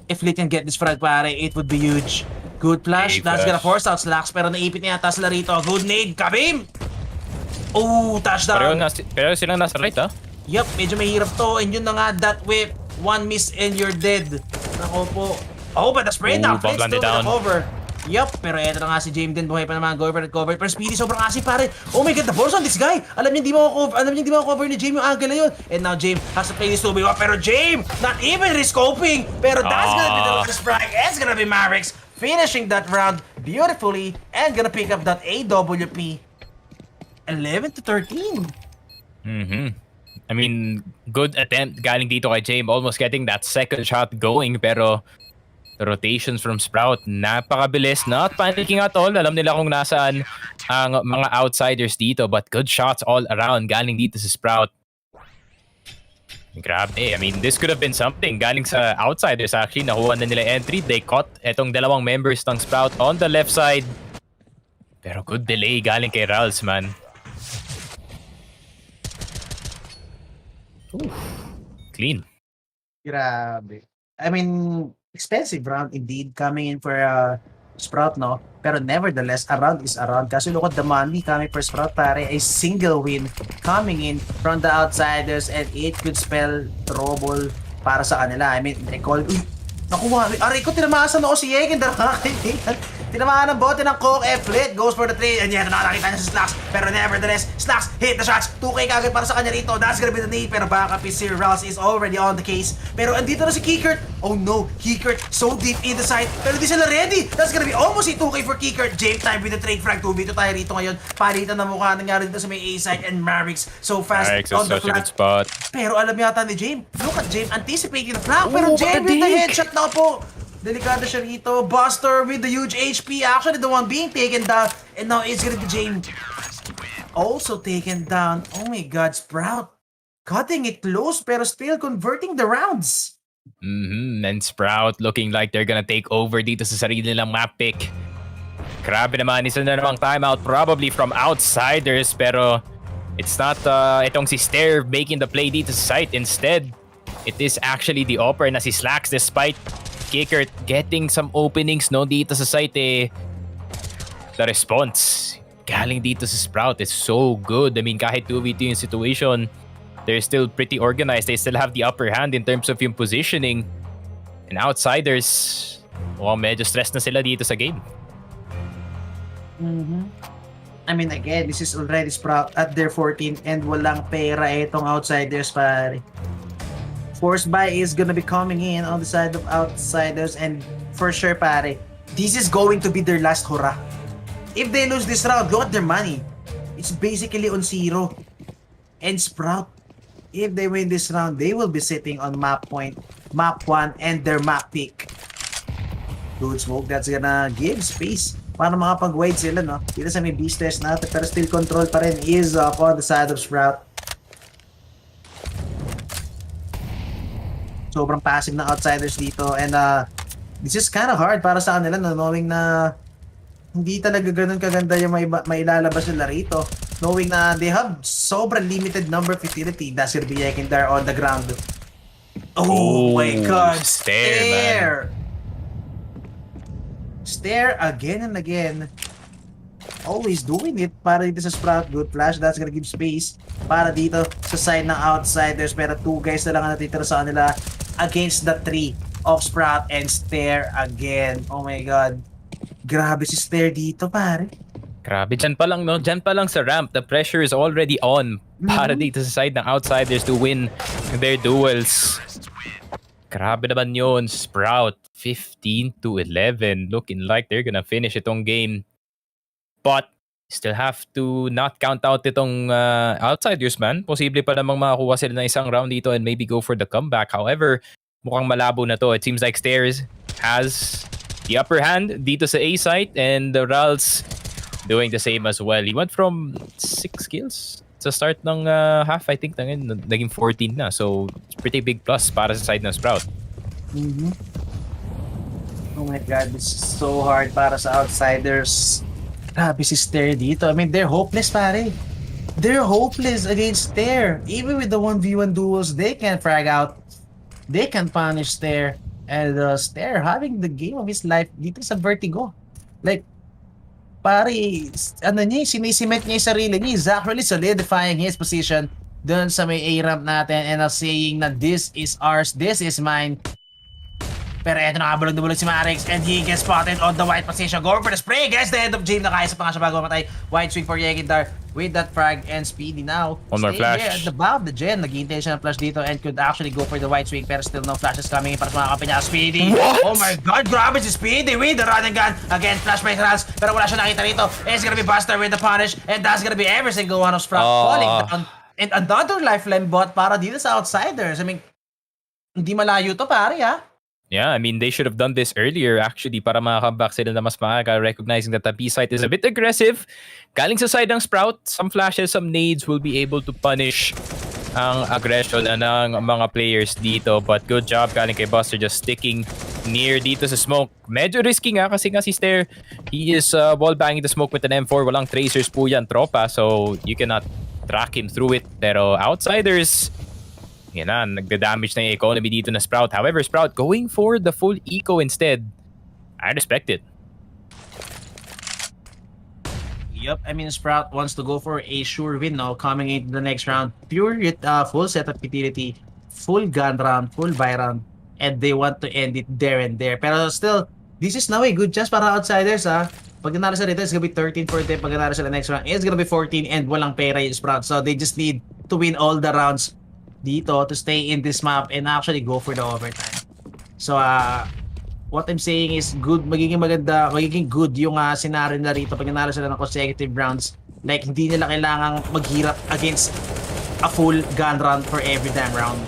If Flit can get this frag, pare, it would be huge. Good flash. That's gonna force out Slacks, pero naipit niya yata sila rito. Good nade. Kabim! Oh, touchdown. Pero silang nasa right, ha? Yup, medyo mahirap to. And yun na nga, that whip. One miss and you're dead. Nako po. Oh, but the spray down. Flit's still gonna cover. Yup, pero eto na nga si Jame din. Buhay pa naman. Go for the cover. Pero Speedy sobrang asip, pare. Oh my god, the balls on this guy. Alam niya di mo cover ni Jame yung angle na yun. And now Jame has to play this 2v1. Pero Jame, not even rescoping. Pero that's gonna be the last frag. It's gonna be Marix finishing that round beautifully and gonna pick up that AWP. 11-13. I mean, good attempt galing dito kay Jame, almost getting that second shot going, pero the rotations from Sprout, napakabilis, not panicking at all. Alam nila kung nasaan ang mga Outsiders dito, but good shots all around galing dito sa Sprout. Grabe, I mean, this could have been something. Galing sa Outsiders actually, nakuha na nila entry. They caught etong dalawang members ng Sprout on the left side. Pero good delay galing kay Rals, man. Ooh, clean. Grabe. I mean, expensive round indeed coming in for Sprout, no? Pero nevertheless, a round is a round. Kasi look at the money coming for Sprout, pare. A single win coming in from the Outsiders and it could spell trouble para sa kanila. I mean, they call Nakuha. Aray ko, tinamasan ako si Yekin. Tinamaan ng bote ng Coke Flit. Goes for the 3. And yet, nakakita niya si Slacks. Pero nevertheless, Slacks hit the shots. 2K kagad para sa kanya rito. That's gonna be the need. Pero backup is si Rals is already on the case. Pero andito na si Kikert. Oh no, Kikert so deep in the side. Pero di sila ready. That's gonna be almost a 2K for Kikert. Jame time with the trade frag. 2v2 tayo rito ngayon. Palitan na mukha nangyari dito sa may A side. And Mavericks so fast on the flank. Spot. Pero alam yata ni Jame. Look at Jame anticipating the flank. Pero Jame with the headshot na po. Delikado siya rito. Buster with the huge HP. Actually, the one being taken down. And now it's gonna be Jame. Also taken down. Oh my God, Sprout. Cutting it close, pero still converting the rounds. And Sprout looking like they're gonna take over dito sa sarili nilang map pick. Grabe naman, isa na namang timeout probably from outsiders. Pero it's not itong si Stair making the play dito sa site. Instead, it is actually the opera na si Slacks despite Kicker getting some openings no dito sa site the response galing dito sa Sprout is so good. I mean, kahit 2v2 yung situation, they're still pretty organized. They still have the upper hand in terms of yung positioning. And outsiders, medyo stress na sila dito sa game. I mean, again, this is already Sprout at their 14 and walang pera itong outsiders, pare. Force buy is gonna be coming in on the side of outsiders, and for sure, pare, this is going to be their last hurrah. If they lose this round, look at their money. It's basically on 0. And Sprout, if they win this round, they will be sitting on map point, map 1, and their map pick. Good smoke, that's gonna give space para makapag-wide sila, no? Dito sa may B-stairs natin, pero still control pa rin is up on the side of Sprout. Sobrang passive ng outsiders dito, and this is kind of hard para sa kanila, no? Knowing na hindi talaga ganun kaganda yung mailalabas nila rito, knowing na they have sobrang limited number of utility. That's gonna be Yekin there on the ground. Oh my God, Stare! Stare again and again. Always doing it para dito sa Sprout. Good flash, that's gonna give space para dito sa side ng outsiders, pero 2 guys na lang ang natitira sa kanila against the 3 of Sprout and Stare again. Oh my God. Grabe si Stare dito, pare. Grabe, dyan pa lang, no? Dyan pa lang sa ramp, the pressure is already on para dito sa side ng outsiders to win their duels. Grabe naman yun. Sprout, 15-11. Looking like they're gonna finish itong game. But still have to not count out itong outsiders, man. Posible pa namang makakuha sila ng isang round dito and maybe go for the comeback. However, mukhang malabo na to. It seems like Stairs has the upper hand dito sa A site, and the Rals doing the same as well. He went from 6 kills sa start ng half, I think, naging 14 na. So, it's pretty big plus para sa side ng Sprout. Oh my God, this is so hard para sa outsiders. Grabe si Stare dito. I mean, they're hopeless, pare. They're hopeless against Stare. Even with the 1v1 duels, they can frag out. They can punish Stare. And Stare having the game of his life dito sa Vertigo. Like, pare, sinisiment niya yung sarili niya. He's actually solidifying his position dun sa may A-ramp natin and saying na this is ours, this is mine. Pero eto nakabalog na bulog si Marix, and he gets spotted on the white position. Going for the spray, guys, the end of Jame na kaya sa pangasya bago mamatay. White swing for Yegindar with that frag and Speedy now. One more flash. Here at the bow of the gen, nag-hintay siya ng flash dito and could actually go for the white swing, pero still no flashes coming in para sa mga kampi niya. Speedy! What? Oh my God, grabe si Speedy with the running gun. Again, flash by Rals, pero wala siya nakita rito. It's gonna be Buster with the punish, and that's gonna be every single one of Sprout falling down. And another lifeline bot para dito sa outsiders. I mean, hindi malayo to, pare, ha? Yeah, I mean, they should have done this earlier actually para maka-comeback sila na mas maaga, recognizing that the B site is a bit aggressive. Galing sa side ng Sprout, some flashes, some nades will be able to punish ang aggression ng mga players dito. But good job galing kay Buster just sticking near dito sa smoke. Medyo risky nga kasi si Stair, he is wallbanging the smoke with an M4. Walang tracers po yan, tropa. So you cannot track him through it. Pero outsiders, yan na, nagda-damage na yung economy dito na Sprout. However, Sprout going for the full eco instead. I respect it. Yup, I mean, Sprout wants to go for a sure win now coming into the next round. Pure full setup utility, full gun round, full buy round. and they want to end it there and there. Pero still, this is now a good chance para outsiders ha. Pag nanalo sila dito, it's gonna be 13 for them. Pag nanalo sila next round, it's gonna be 14 and walang pera yung Sprout. So they just need to win all the rounds dito to stay in this map and actually go for the overtime. So what I'm saying is good, magiging maganda, magiging good yung scenario nila rito pag nanalo sila ng consecutive rounds. Like hindi nila kailangang maghirap against a full gun run for every damn round.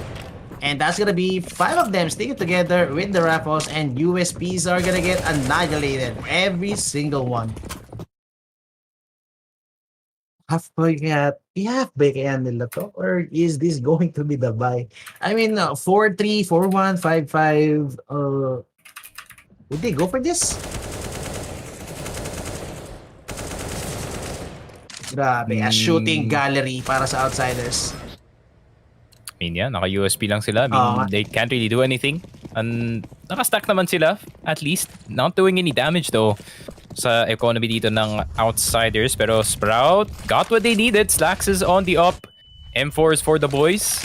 And that's gonna be 5 of them sticking together with the raffles, and USPs are gonna get annihilated. Every single one. Halfway kaya nila to? Or is this going to be the buy? I mean, 4-3, 4-1, 5-5. Would they go for this? Grabe, a shooting gallery para sa outsiders. I mean, yeah, naka-USP lang sila. I mean, they can't really do anything. And naka-stack naman sila, at least. Not doing any damage though sa economy dito ng outsiders. Pero Sprout got what they needed. Slacks is on the up. M4 is for the boys.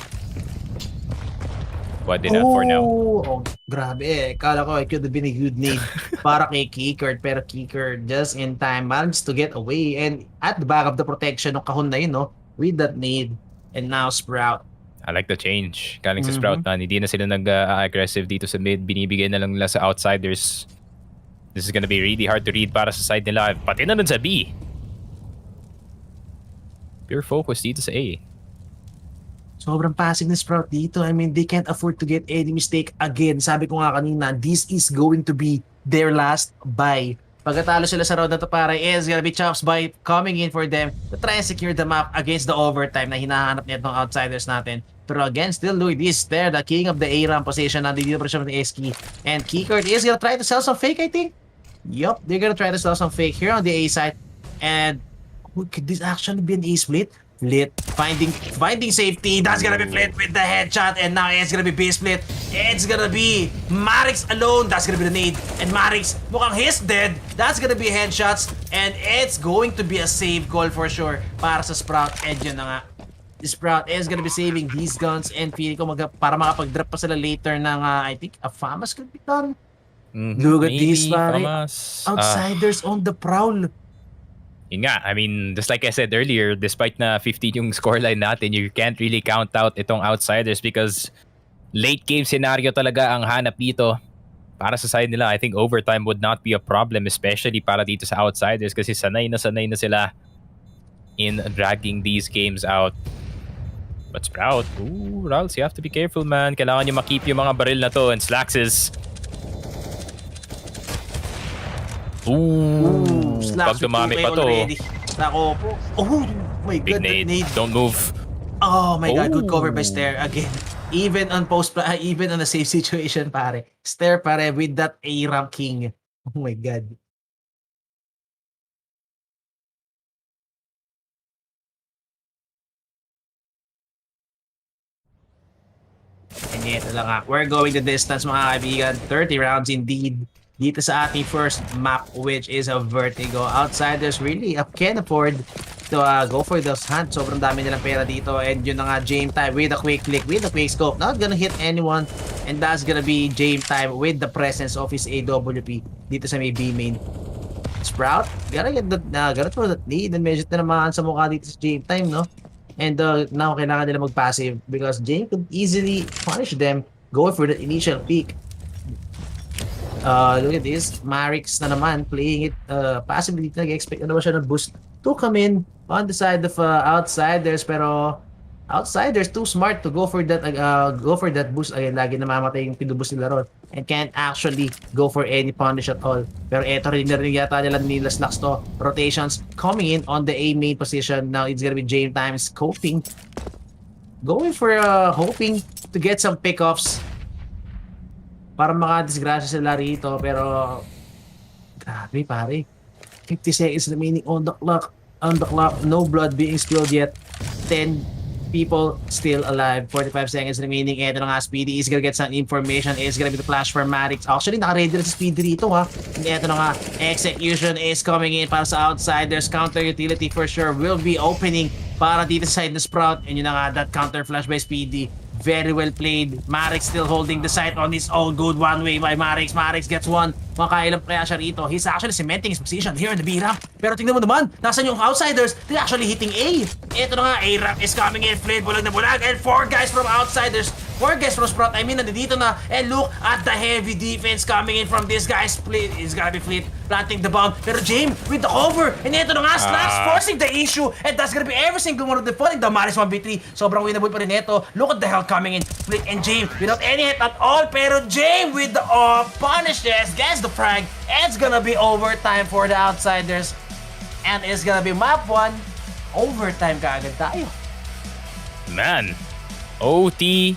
Pwede na for now. Oh, grabe. Kala ko it could have been a good nade para kay Keycard. Pero Keycard just in time managed to get away. And at the back of the protection ng kahon na yun, no? With that nade. And now Sprout. I like the change. Galing sa Sprout na. Hindi na sila nag-aggressive dito sa mid. Binibigay na lang nila sa outsiders. This is gonna be really hard to read para sa side nila. Pati na dun sa B. Pure focus dito sa A. Sobrang passive ni Sprout dito. I mean, they can't afford to get any mistake again. Sabi ko nga kanina, this is going to be their last buy. Pagkatalo sila sa round na to, pare, is gonna be Chops by coming in for them to try and secure the map against the overtime na hinahanap nitong outsiders natin. Pero again, still Louis is there, the king of the A-ramp position. Nandito pa siya ng Eski. And Keycard is gonna try to sell some fake, I think. Yup, they're gonna try to sell some fake here on the A side. And could this actually be an A split? Flit finding safety. That's gonna be Flit with the headshot, and now it's gonna be B split. It's gonna be Marix alone. That's gonna be the nade, and Marix mukhang he's dead. That's gonna be headshots, and it's going to be a save call for sure para sa Sprout. And yun na nga, Sprout is gonna be saving these guns, and feeling ko para makapag-drop pa sila later ng I think a FAMAS could be done. Look at these outsiders on the prowl. Yun nga, I mean, just like I said earlier, despite na 15 yung scoreline natin, you can't really count out itong outsiders because late game scenario talaga ang hanap dito para sa side nila. I think overtime would not be a problem, especially para dito sa outsiders kasi sanay na sila in dragging these games out. But Sprout, Rals, you have to be careful, man. Kailangan nyo makip yung mga baril na to, and Slacks is... Pag dumami pa to. Nako po. Oh my god, big nade. Don't move. Oh my god, good cover by Stair again. Even on even on a safe situation, pare. Stair pare with that A-ramp king. Oh my god. And yet lang nga, we're going the distance mga kaibigan. 30 rounds indeed. Dito sa ating first map, which is a Vertigo. Outsiders really can afford to go for those hunts. Sobrang dami nilang pera dito. And yun na nga, Jame time with a quick click, with a quick scope. Not gonna hit anyone. And that's gonna be Jame time with the presence of his AWP dito sa may B main. Sprout, gotta throw that lead. And medyo tinamaan sa mukha dito sa Jame time, no? And now kailangan nila mag-passive because Jame could easily punish them going for the initial peak. Look at this, Marix na naman playing it passively. Nag-expect na naman siya ng boost to come in on the side of outsiders, pero outsiders too smart to go for that boost. Again, lagi namamatay yung pinuboost nila ron and can't actually go for any punish at all. Pero eto rin yata nila Slacks to. Rotations coming in on the A main position. Now it's gonna be Jame time scoping, going for hoping to get some pickoffs para makadisgrasya sila rito, pero grabe pare, 50 seconds remaining on the clock, no blood being spilled yet, 10 people still alive, 45 seconds remaining. Eto na nga, Speedy is gonna get some information, is gonna be the flash for Marix. Actually naka-ready na si Speedy rito ha. And eto na nga, execution is coming in para sa outsiders. Counter utility for sure will be opening para dito sa side na Sprout, and yun na nga, that counter flash by Speedy Very well played. Marix still holding the site on his own. Good one way by Marix. Marix gets one. Makailang kaya siya rito. He's actually cementing his position here in the B-ramp. Pero tingnan mo naman, nasan yung outsiders? They're actually hitting A. Ito na nga, A-ramp is coming in. Flame bulag na bulag. And 4 guys from outsiders. 4 guys from Sprout. Nandito na. And look at the heavy defense coming in from this guy. Split. He's gotta be Fleet planting the bomb. Pero Jame with the cover. And ito na nga, Slash forcing the issue. And that's gonna be every single one of the falling. The Maris 1v3. Sobrang winnable pa rin ito. Look at the hell coming in. Fleet and Jame without any hit at all. Pero Jame with the punishes. Gets the frag. It's gonna be overtime for the outsiders. And it's gonna be map 1. Overtime kaagad tayo. Man, OT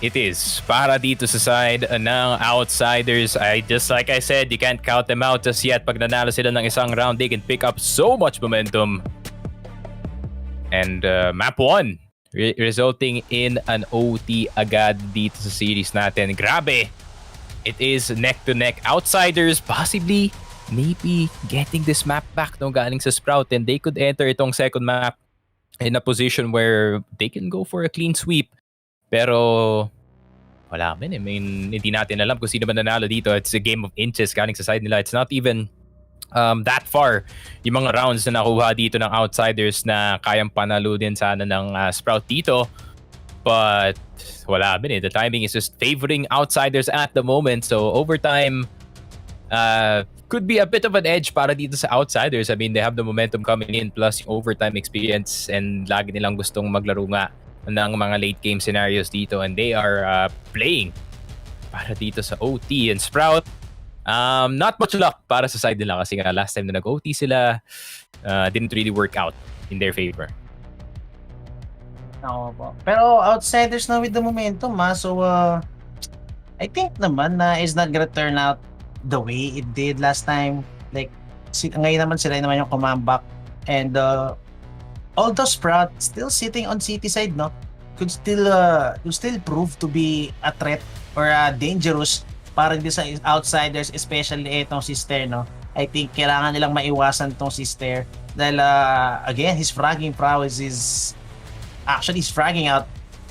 it is para dito sa side ng outsiders. Just like I said, you can't count them out just yet. Pag nanalo sila ng isang round, they can pick up so much momentum. And map 1 resulting in an OT agad dito sa series natin. Grabe. It is neck to neck. Outsiders possibly maybe getting this map back no galing sa Sprout, and they could enter itong second map in a position where they can go for a clean sweep. Pero wala man. I mean, hindi natin alam kung sino man nanalo dito. It's a game of inches galing sa side nila. It's not even that far yung mga rounds na nakuha dito ng outsiders na kayang panalo din sana ng Sprout dito. But wala man. The timing is just favoring outsiders at the moment. So overtime could be a bit of an edge para dito sa outsiders. I mean, they have the momentum coming in plus yung overtime experience, and lagi nilang gustong maglaro nga ng mga late game scenarios dito, and they are playing para dito sa OT. And Sprout, not much luck para sa side nila kasi nga last time na nag-OT sila, didn't really work out in their favor. Oo po. Pero outsiders na with the momentum, so I think naman na is not gonna turn out the way it did last time. Like, ngayon naman sila naman yung comeback, and although Sprout still sitting on city side, no, could still prove to be a threat or dangerous para din sa outsiders, especially itong si Stair, no. I think kailangan nilang maiwasan itong si Stair dahil again, his fragging prowess is actually fragging out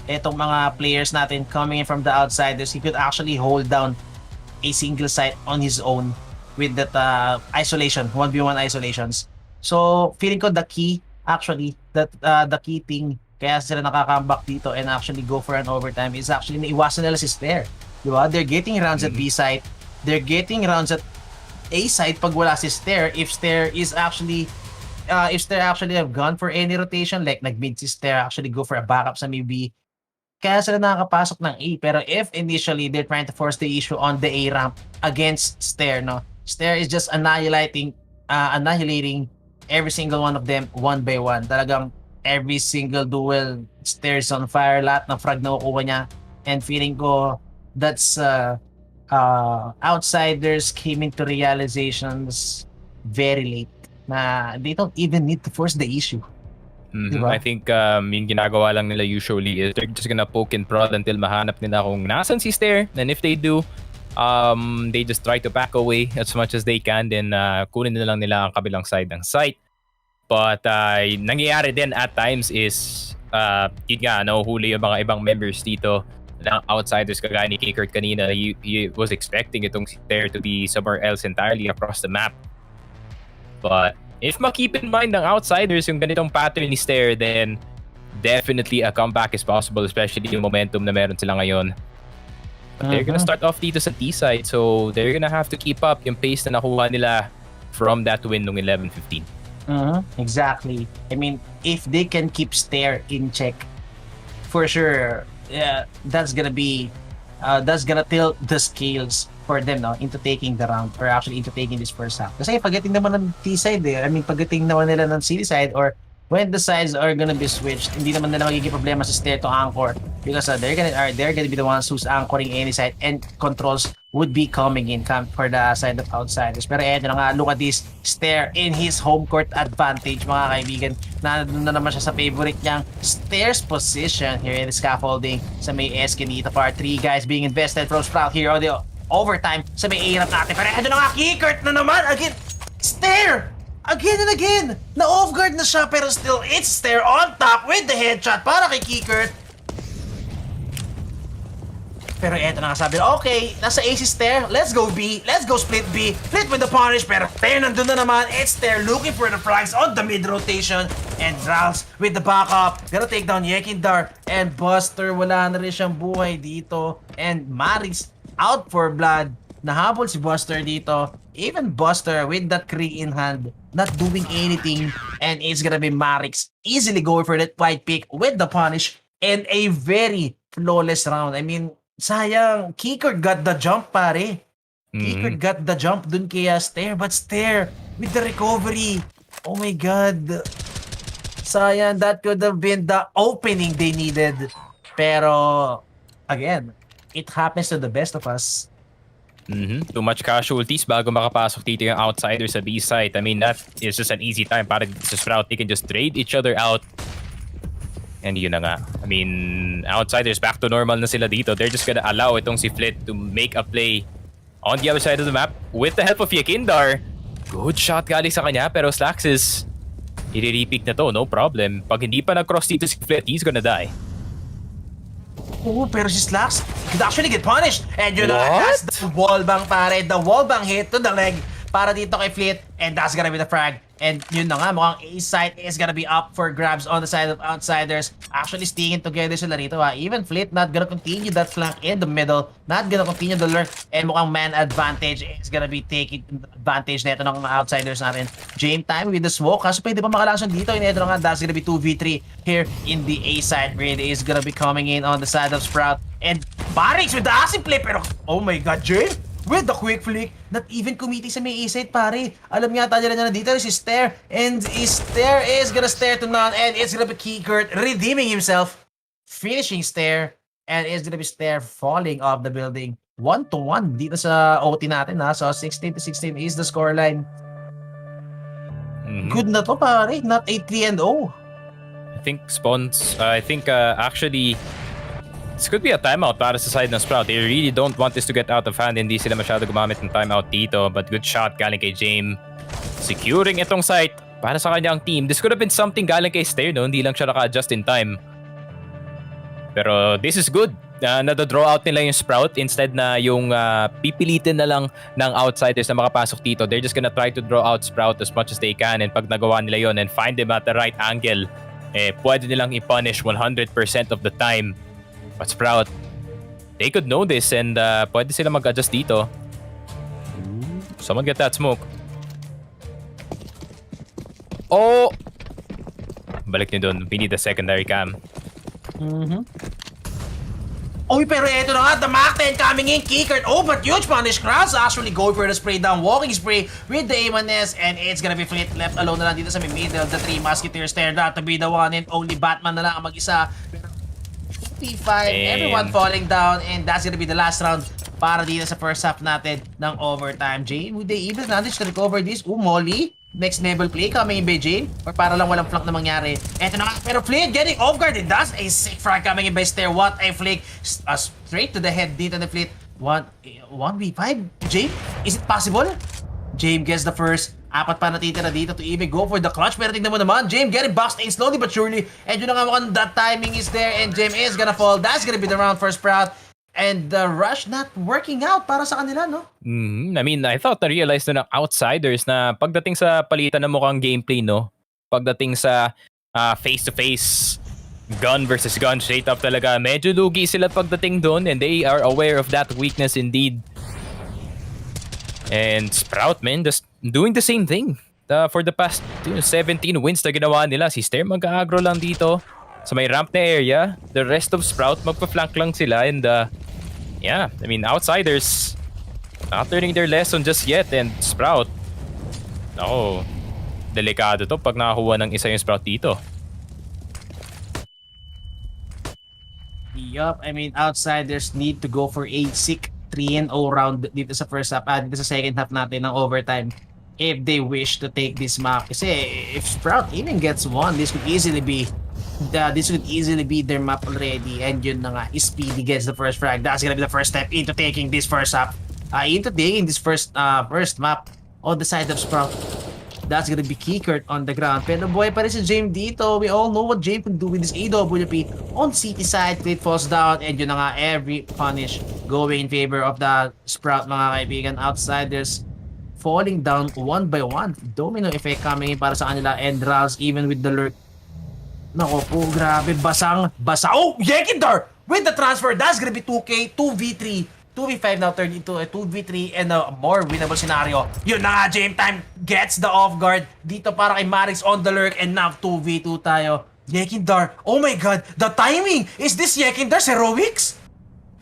itong mga players natin coming in from the outsiders. He could actually hold down a single site on his own with that isolation, 1v1 isolations. So feeling ko the key actually, that the key thing kaya sila nakaka-comeback dito and actually go for an overtime is actually naiwasan nila si Stair. Diba? They're getting rounds at B site. They're getting rounds at A site pag wala si Stair. If Stair actually have gone for any rotation, like nag-mid si Stair, actually go for a backup sa maybe, kaya sila nakakapasok ng A. Pero if initially they're trying to force the issue on the A ramp against Stair, no, Stair is just annihilating every single one of them one by one. Talagang every single duel, Stair's on fire, lahat ng frag na kukuha niya. And feeling ko that's outsiders came into realizations very late na they don't even need to force the issue. Diba? I think yung ginagawa lang nila usually is they're just gonna poke and prod until mahanap nila kung nasan si Stair. And if they do, they just try to back away as much as they can, then kunin na lang nila ang kabilang side ng site. But nangyayari din at times is yun nga, nahuhuli yung mga ibang members dito ng outsiders kagaya ni Kikert kanina. He was expecting itong Stair to be somewhere else entirely across the map. But if ma-keep in mind ng outsiders yung ganitong pattern ni Stair, then definitely a comeback is possible, especially yung momentum na meron sila ngayon. But they're gonna start off dito sa T side, so they're gonna have to keep up yung pace na nakuha nila from that win nung 11-15. Exactly. I mean, if they can keep Stair in check, for sure, that's gonna tilt the scales for them, no, into taking the round or actually into taking this first half. Kasi pagdating naman ng T side, pagdating naman nila ng C side or when the sides are gonna be switched, hindi naman nila magiging problema sa Stair to anchor because they're gonna be the ones who's anchoring any side and controls would be coming in for the side of outsiders. Pero eto na nga, look at this Stair in his home court advantage, mga kaibigan. Nandun na naman siya sa favorite niyang Stair's position here in the scaffolding sa may SK dito. Par 3 guys being invested from Sprout here on the overtime sa may A-ramp natin. Pero eto na nga, Kikert na naman again. Stair! Again and again! Na-off guard na siya pero still it's Stair on top with the headshot para kay Kikert. Pero eto na nga sabi, okay, nasa A si Stair, let's go B, let's go split B, split with the punish, pero Stair nandun na naman, it's Stair looking for the frags on the mid rotation, and Rals with the backup, gonna take down Yekindar, and Buster, wala na rin siyang buhay dito, and Maris out for blood, nahabol si Buster dito, even Buster with that Kree in hand, not doing anything, and it's gonna be Marix easily going for that white pick with the punish, and a very flawless round. I mean, sayang, Kicker got the jump, pare. Kicker got the jump dun kay Stair, but Stair with the recovery. Oh my god. Sayang, that could have been the opening they needed. Pero, again, it happens to the best of us. Too much casualties bago makapasok dito yung outsiders sa B side. I mean, that is just an easy time para sa Sprout. They can just trade each other out. And yun na nga. I mean, outsiders back to normal na sila dito. They're just gonna allow itong si Flit to make a play on the other side of the map with the help of Yekindar. Good shot galing sa kanya, pero Slax is i-repeat na to, no problem. Pag hindi pa nag-cross dito si Flit, he's gonna die. Oh, pero si Slax could actually get punished. And you know, that's the wall bang, pare. The wall bang hit to the leg para dito kay Flit. And that's gonna be the frag. And yun na nga, mukhang A side is gonna be up for grabs on the side of outsiders. Actually sticking together sila rito, ha. Even Flit not gonna continue that flank in the middle. Not gonna continue the lurk. And mukhang man advantage is gonna be taking advantage neto ng outsiders natin. Jame time with the smoke. Kaso pwede pa makalason dito. And ito na nga, that's gonna be 2v3 here in the A side. Really is gonna be coming in on the side of Sprout. And Barrix with the acid play. Pero, oh my god, Jame! With the quick flick, not even committing sa may A-side, pare. Alam nga tayo na dito si Stair, and Stair is gonna stare to none, and it's gonna be Keykert redeeming himself, finishing Stair, and it's gonna be Stair falling off the building. 1-1 dito sa OT natin, ha. So 16-16 is the scoreline. Good na to, pare. Not a 3-0. I think actually this could be a timeout para sa side ng Sprout. They really don't want this to get out of hand. Hindi sila masyado gumamit ng timeout dito. But good shot galing kay Jame. Securing itong site para sa kanyang team. This could have been something galing kay Stair, no? Hindi lang siya naka-adjust in time. Pero this is good. Nada-draw out nila yung Sprout instead na yung pipilitin na lang ng outsiders na makapasok dito. They're just gonna try to draw out Sprout as much as they can. And pag nagawa nila yon and find them at the right angle, pwede nilang i-punish 100% of the time. But Sprout, they could know this and pwede sila mag-adjust dito. Someone get that smoke. Oh! Balik niyo dun. We need the secondary cam. Oy, pero eto na nga, the Mac 10 coming in, Keykert. Oh, but huge punish. Krause actually going for the spray down, walking spray with the A1S, and it's gonna be Flit left alone na lang dito sa middle. The three Musketeers there not to be the one and only Batman na lang ang mag-isa. P5, everyone falling down, and that's gonna be the last round para dito sa first half natin ng overtime. Jane, would they even manage to recover this? Molly, next level play coming in by Jane, or para lang walang flank na mangyari. Eto na nga, pero Flick getting off guard, and that's a sick frag coming in by Stair. What a flick, straight to the head dito na Flick. 1v5, Jane, is it possible? Jame gets the first. Apat pa natitira dito to even go for the clutch. Pero tignan mo naman, Jame getting boxed in slowly but surely. And yun na nga mukhang that timing is there. And Jame is gonna fall. That's gonna be the round for Sprout. And the rush not working out para sa kanila, no? I mean, I thought na-realize na ng outsiders na pagdating sa palitan ng mukhang gameplay, no? Pagdating sa face-to-face, gun versus gun straight up talaga. Medyo lugi sila pagdating doon and they are aware of that weakness indeed. And Sprout, man, just doing the same thing for the past 17 wins na ginawa nila. Si Stair mag-agro lang dito sa may ramp na area. The rest of Sprout, magpa-flank lang sila. And yeah, I mean, outsiders not learning their lesson just yet. And Sprout, delikado to pag nakakuha ng isa yung Sprout dito. Yup, I mean, outsiders need to go for a sick 3-0 round dito sa first half, dito sa second half natin ng overtime if they wish to take this map. Kasi if Sprout even gets one, this could easily be their map already. And yun na nga, Speedy gets the first frag. That's gonna be the first step into taking this first half, into taking this first map on the side of Sprout. That's gonna be Kickert on the ground. Pero buhay pa rin si Jame dito. We all know what Jame can do with this AWP on CT side. Clit falls down, and yun na nga, every punish going in favor of the Sprout, mga kaibigan. Outsiders falling down one by one. Domino effect coming in para sa kanila, and Rals even with the lurk. Nako po, grabe. Basa. Oh, Yekindar! With the transfer, that's gonna be 2K, 2v3. 2v5 now turned into a 2v3 and a more winnable scenario. Yun na nga, Jame Time gets the off guard. Dito para kay Marix on the lurk, and now 2v2 tayo. Yekindar, oh my god, the timing! Is this Yekindar's heroics?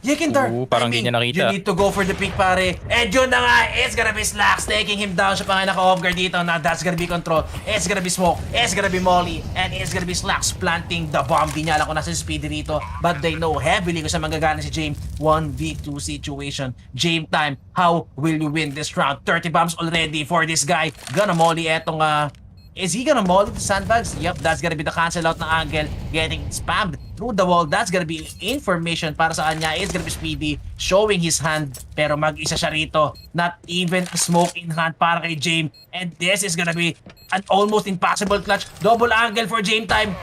Yekindar, parang hindi niya nakita. You need to go for the pick, pare. And yun na nga, it's gonna be Slacks taking him down. Siya pa nga naka-off guard dito. Now that's gonna be control. It's gonna be Smoke. It's gonna be Molly. And it's gonna be Slacks planting the bomb. Di niya alam kung nasa speedy dito. But they know heavily kung saan manggagana si Jame. 1v2 situation. Jame Time, how will you win this round? 30 bombs already for this guy. Gonna Molly etong is he gonna molly the sandbags? Yep, that's gonna be the cancel out na angle. Getting spammed through the wall. That's gonna be information para sa kanya. It's gonna be Speedy showing his hand. Pero mag-isa siya rito. Not even a smoke in hand para kay Jame. And this is gonna be an almost impossible clutch. Double angle for Jame Time.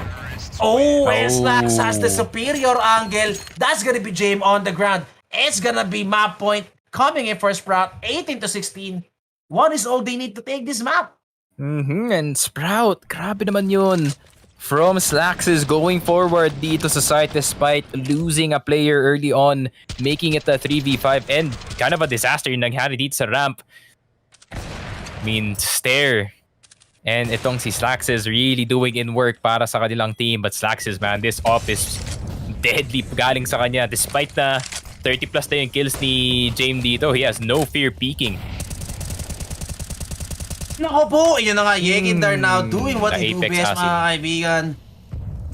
Oh, and Slacks has the superior angle. That's gonna be Jame on the ground. It's gonna be map point coming in for Sprout. 18-16. What is all they need to take this map? And Sprout, grabe naman yun. From Slacks is going forward dito sa site despite losing a player early on, making it a 3v5 and kind of a disaster yung nangyari dito sa ramp. I mean, stare. And itong si Slacks is really doing in work para sa kanilang team, but Slacks is, man, this off is deadly galing sa kanya. Despite na 30 plus na yung kills ni Jame dito, he has no fear peeking. Nako po, yun na nga, Yekindar now doing what he do Apex best, acid. mga kaibigan.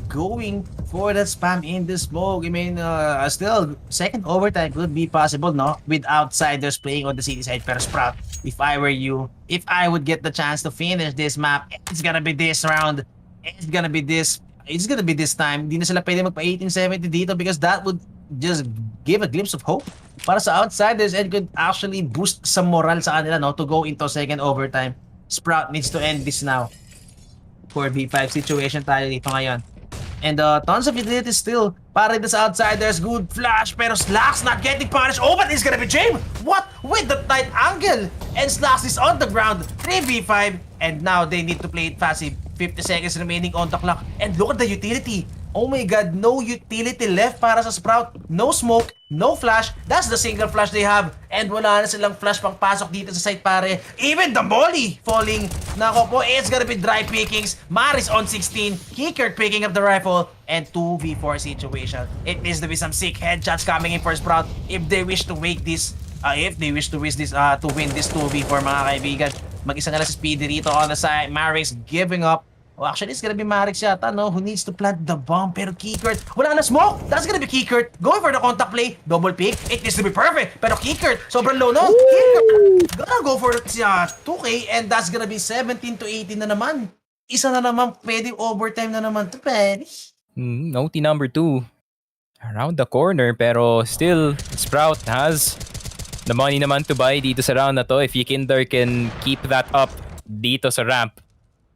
Going for that spam in the smoke. I mean, still, second overtime could be possible, no? With outsiders playing on the city side. Pero Sprout, if I were you, if I would get the chance to finish this map, it's gonna be this round. It's gonna be this time. Hindi na sila pwede magpa 1870 dito because that would just give a glimpse of hope para sa outsiders and could actually boost some morale sa kanila, no? To go into second overtime. Sprout needs to end this now. 4v5 situation tayo dito ngayon. And tons of utility still para dito sa outsiders. Good flash, pero Slacks not getting punished. Oh, but it's gonna be Jame! What? With the tight angle! And Slacks is on the ground. 3v5. And now they need to play it passive. 50 seconds remaining on the clock. And look at the utility. Oh my god, no utility left para sa Sprout. No smoke, no flash. That's the single flash they have. And wala na silang flash pang pasok dito sa site, pare. Even the molly falling. Nako po, it's gonna be dry pickings. Maris on 16. Kickert picking up the rifle. And 2v4 situation. It needs to be some sick headshots coming in for Sprout if they wish to make this to win this 2v4, mga kaibigan. Mag-isa na lang si Speedy rito on the side. Maris giving up. Oh, actually, it's gonna be Marix yata, no? Who needs to plant the bomb. Pero Kickert, wala na smoke! That's gonna be Kickert. Going for the contact play. Double pick. It needs to be perfect. Pero Kickert, sobrang low, no? Kickert, gonna go for 2K and that's gonna be 17-18 na naman. Isa na naman, pwedeng overtime na naman to, pwede. OT number 2. Around the corner, pero still, Sprout has the money naman to buy dito sa round na to. If Yekindar can keep that up dito sa ramp,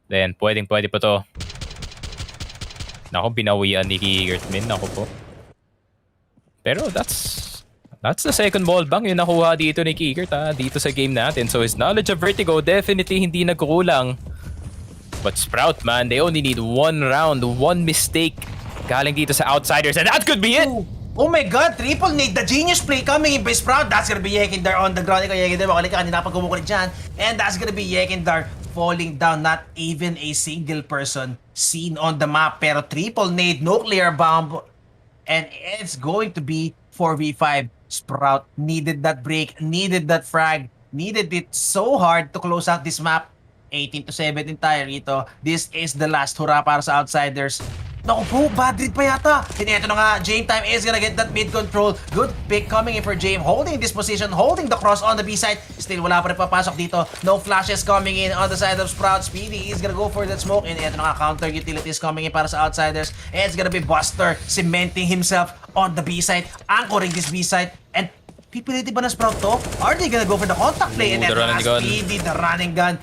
then pwede pa to. Nako, binawian ni Gertmin. Nako po. Pero that's the second ball bang yung nakuha dito ni Kickert dito sa game natin. So his knowledge of vertigo definitely hindi nagkukulang. But Sprout, man, they only need one round, one mistake galing dito sa outsiders, and that could be it! Oh my god, triple nade, the genius play coming in by Sprout. That's gonna be Yekindar on the ground. Ikaw, Yekindar, makalik ka, kanina pa kumukulit dyan. And that's gonna be Yekindar falling down. Not even a single person seen on the map. Pero triple nade, nuclear bomb. And it's going to be 4v5. Sprout needed that break, needed that frag, needed it so hard to close out this map. 18-17 tayo rito. This is the last hurrah para sa outsiders. Naku po, bad read pa yata. And ito na nga, Jame Time is gonna get that mid control. Good pick coming in for Jame. Holding this position, holding the cross on the B side. Still, wala pa rin papasok dito. No flashes coming in on the side of Sprout. Speedy is gonna go for that smoke. And ito na nga, counter utilities coming in para sa outsiders. And it's gonna be Buster cementing himself on the B side. Anchoring this B side. And pipilitin ba na Sprout to? Are they gonna go for the contact play? And then Speedy, the running gun.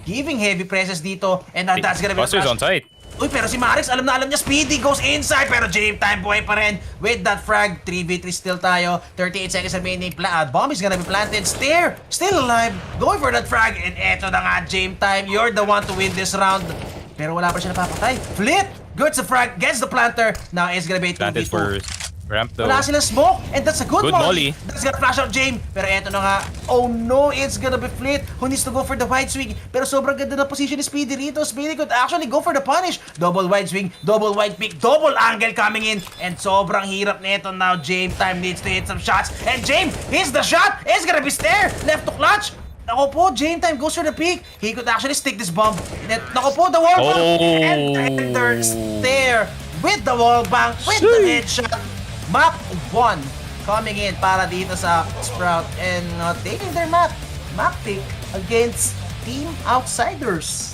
giving heavy presses dito. And that's gonna be Buster's on site. Uy, pero si Marix, alam na alam niya, Speedy goes inside, pero Jame time buhay pa rin with that frag. 3v3 still tayo, 38 seconds remaining. Bomb is gonna be planted. Stair, still alive, going for that frag. And eto na nga, Jame time, you're the one to win this round. Pero wala pa siya napapatay. Flit, good sa frag, gets the planter. Now it's gonna be 2v2. Planted for ramp though. Wala silang smoke, and that's a good molly. That's gonna flash out Jame. Pero eto na nga, oh no, it's gonna be Flit who needs to go for the wide swing. Pero sobrang ganda na position ni Speedy rito. Speedy could actually go for the punish. Double wide swing, double wide pick, double angle coming in. And sobrang hirap nito now. Jame time needs to hit some shots. And Jame hits the shot. It's gonna be Stair. Left to clutch. Nako po, Jame time goes for the pick. He could actually stick this bomb. Nako po, the wall bang. And enter Stair with the wall bang, with the headshot. Map 1 coming in para dito sa Sprout and taking their map pick against Team Outsiders.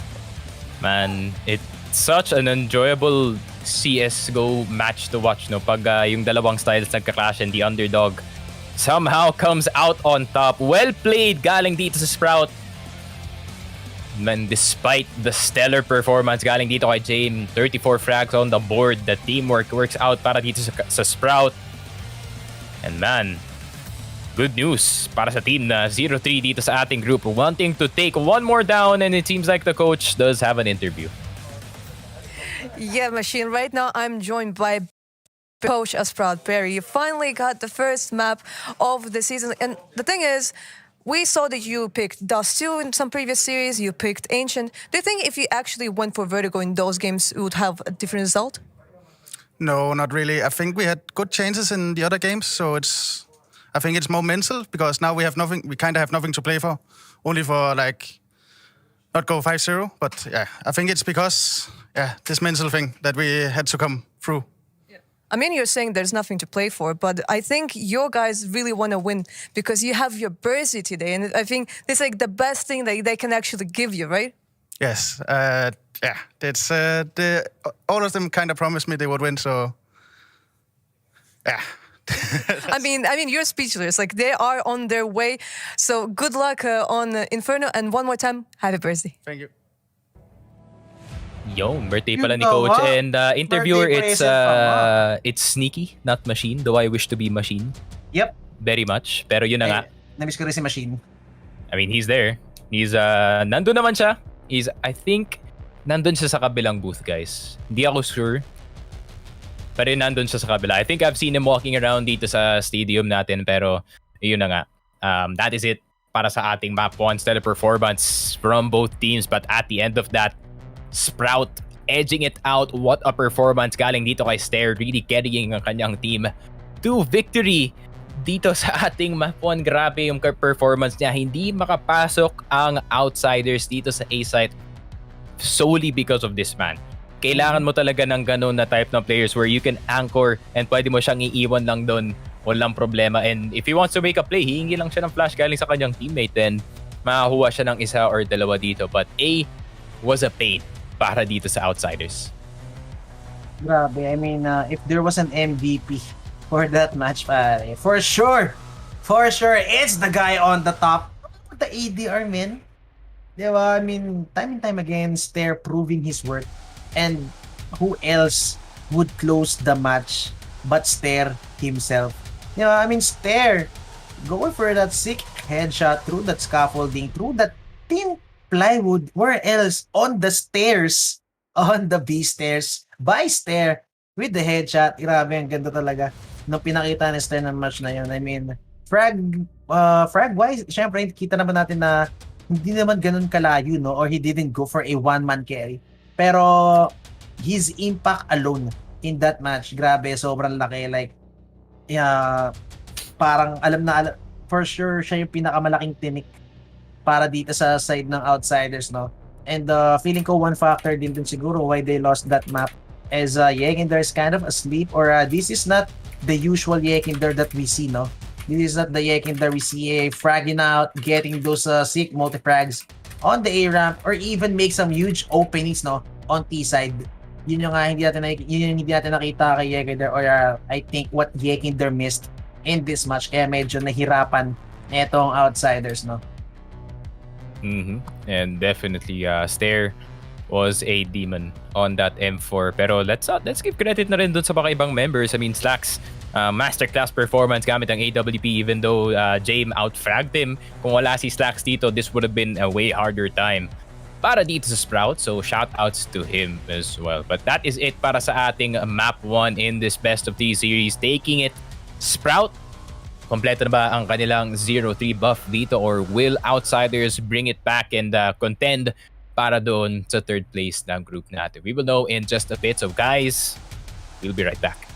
Man, it's such an enjoyable CSGO match to watch, no? Pag yung dalawang styles nagka-clash and the underdog somehow comes out on top. Well played galing dito sa Sprout. Man, despite the stellar performance galing dito kay Jame, 34 frags on the board, the teamwork works out para dito sa Sprout. And man, good news para sa team na 0-3 dito sa ating group, wanting to take one more down, and it seems like the coach does have an interview. Yeah, Machine, right now I'm joined by Coach Sprout Perry. You finally got the first map of the season, and the thing is, we saw that you picked Dust 2 in some previous series, you picked Ancient. Do you think if you actually went for Vertigo in those games, you would have a different result? No, not really. I think we had good chances in the other games, so I think it's more mental, because now we kind of have nothing to play for. Only for, like, not go 5-0, but yeah, I think it's because, this mental thing that we had to come through. I mean, you're saying there's nothing to play for, but I think your guys really want to win because you have your Bercy today, and I think it's like the best thing that they can actually give you, right? Yes, it's all of them kind of promised me they would win, so yeah. I mean, you're speechless. Like, they are on their way. So good luck on Inferno, and one more time, happy birthday. Thank you. Yo, birthday Yun pala ni daw, Coach. ha? And interviewer, Birthday present pa, it's sneaky, not machine. Though I wish to be machine. Yep. Very much. Pero yun na nga. Namiss ko rin si Machine. I mean, he's there. He's, nandun naman siya. I think, nandun siya sa kabilang booth, guys. Hindi ako sure. Pero nandun siya sa kabila. I think I've seen him walking around dito sa stadium natin. Pero, yun na nga. That is it para sa ating map 1 stellar performance from both teams. But at the end of that, Sprout edging it out. What a performance galing dito kay Stair, really carrying ang kanyang team to victory dito sa ating map 1. Grabe yung performance niya. Hindi makapasok ang Outsiders dito sa A-site solely because of this man. Kailangan mo talaga ng ganun na type ng players where you can anchor and pwede mo siyang iiwan lang doon, walang problema. And if he wants to make a play, hihingi lang siya ng flash galing sa kanyang teammate, then makakuha siya ng isa or dalawa dito. But A was a pain para dito sa Outsiders. Grabe, I mean, if there was an MVP for that match, pare, for sure, it's the guy on the top. The ADR, man. Diba? I mean, time and time again, Stair proving his worth. And who else would close the match but Stair himself? Diba? I mean, Stair going for that sick headshot through that scaffolding, through that thin plywood, where else? On the stairs, on the B stairs, by Stair, with the headshot. Grabe, ang ganda talaga nung pinakita ni Stair ng match na yun. I mean, frag-wise, syempre, kita naman natin na hindi naman ganun kalayo, no? Or he didn't go for a one-man carry. Pero, his impact alone in that match, grabe, sobrang laki. Like, parang alam for sure, siya yung pinakamalaking tinik para dito sa side ng Outsiders, no? And feeling ko one factor din siguro why they lost that map is Yekinder is kind of asleep, or this is not the usual Yekinder that we see, no? This is not the Yekinder we see fragging out, getting those sick multi-frags on the A-ramp, or even make some huge openings, no, on T-side. Yun yung hindi natin nakita kay Yekinder, or I think what Yekinder missed in this match, kaya medyo nahirapan etong Outsiders, no? And definitely, Stair was a demon on that M4. Pero let's give credit na rin dun sa baka ibang members. I mean, Slacks, masterclass performance gamit ang AWP, even though Jame outfragged him. Kung wala si Slacks dito, this would have been a way harder time para dito sa Sprout. So shoutouts to him as well. But that is it para sa ating map 1 in this best of 3 series. Taking it, Sprout, kompleto na ba ang kanilang 0-3 buff dito, or will Outsiders bring it back and contend para doon sa third place ng group natin? We will know in just a bit. So guys, we'll be right back.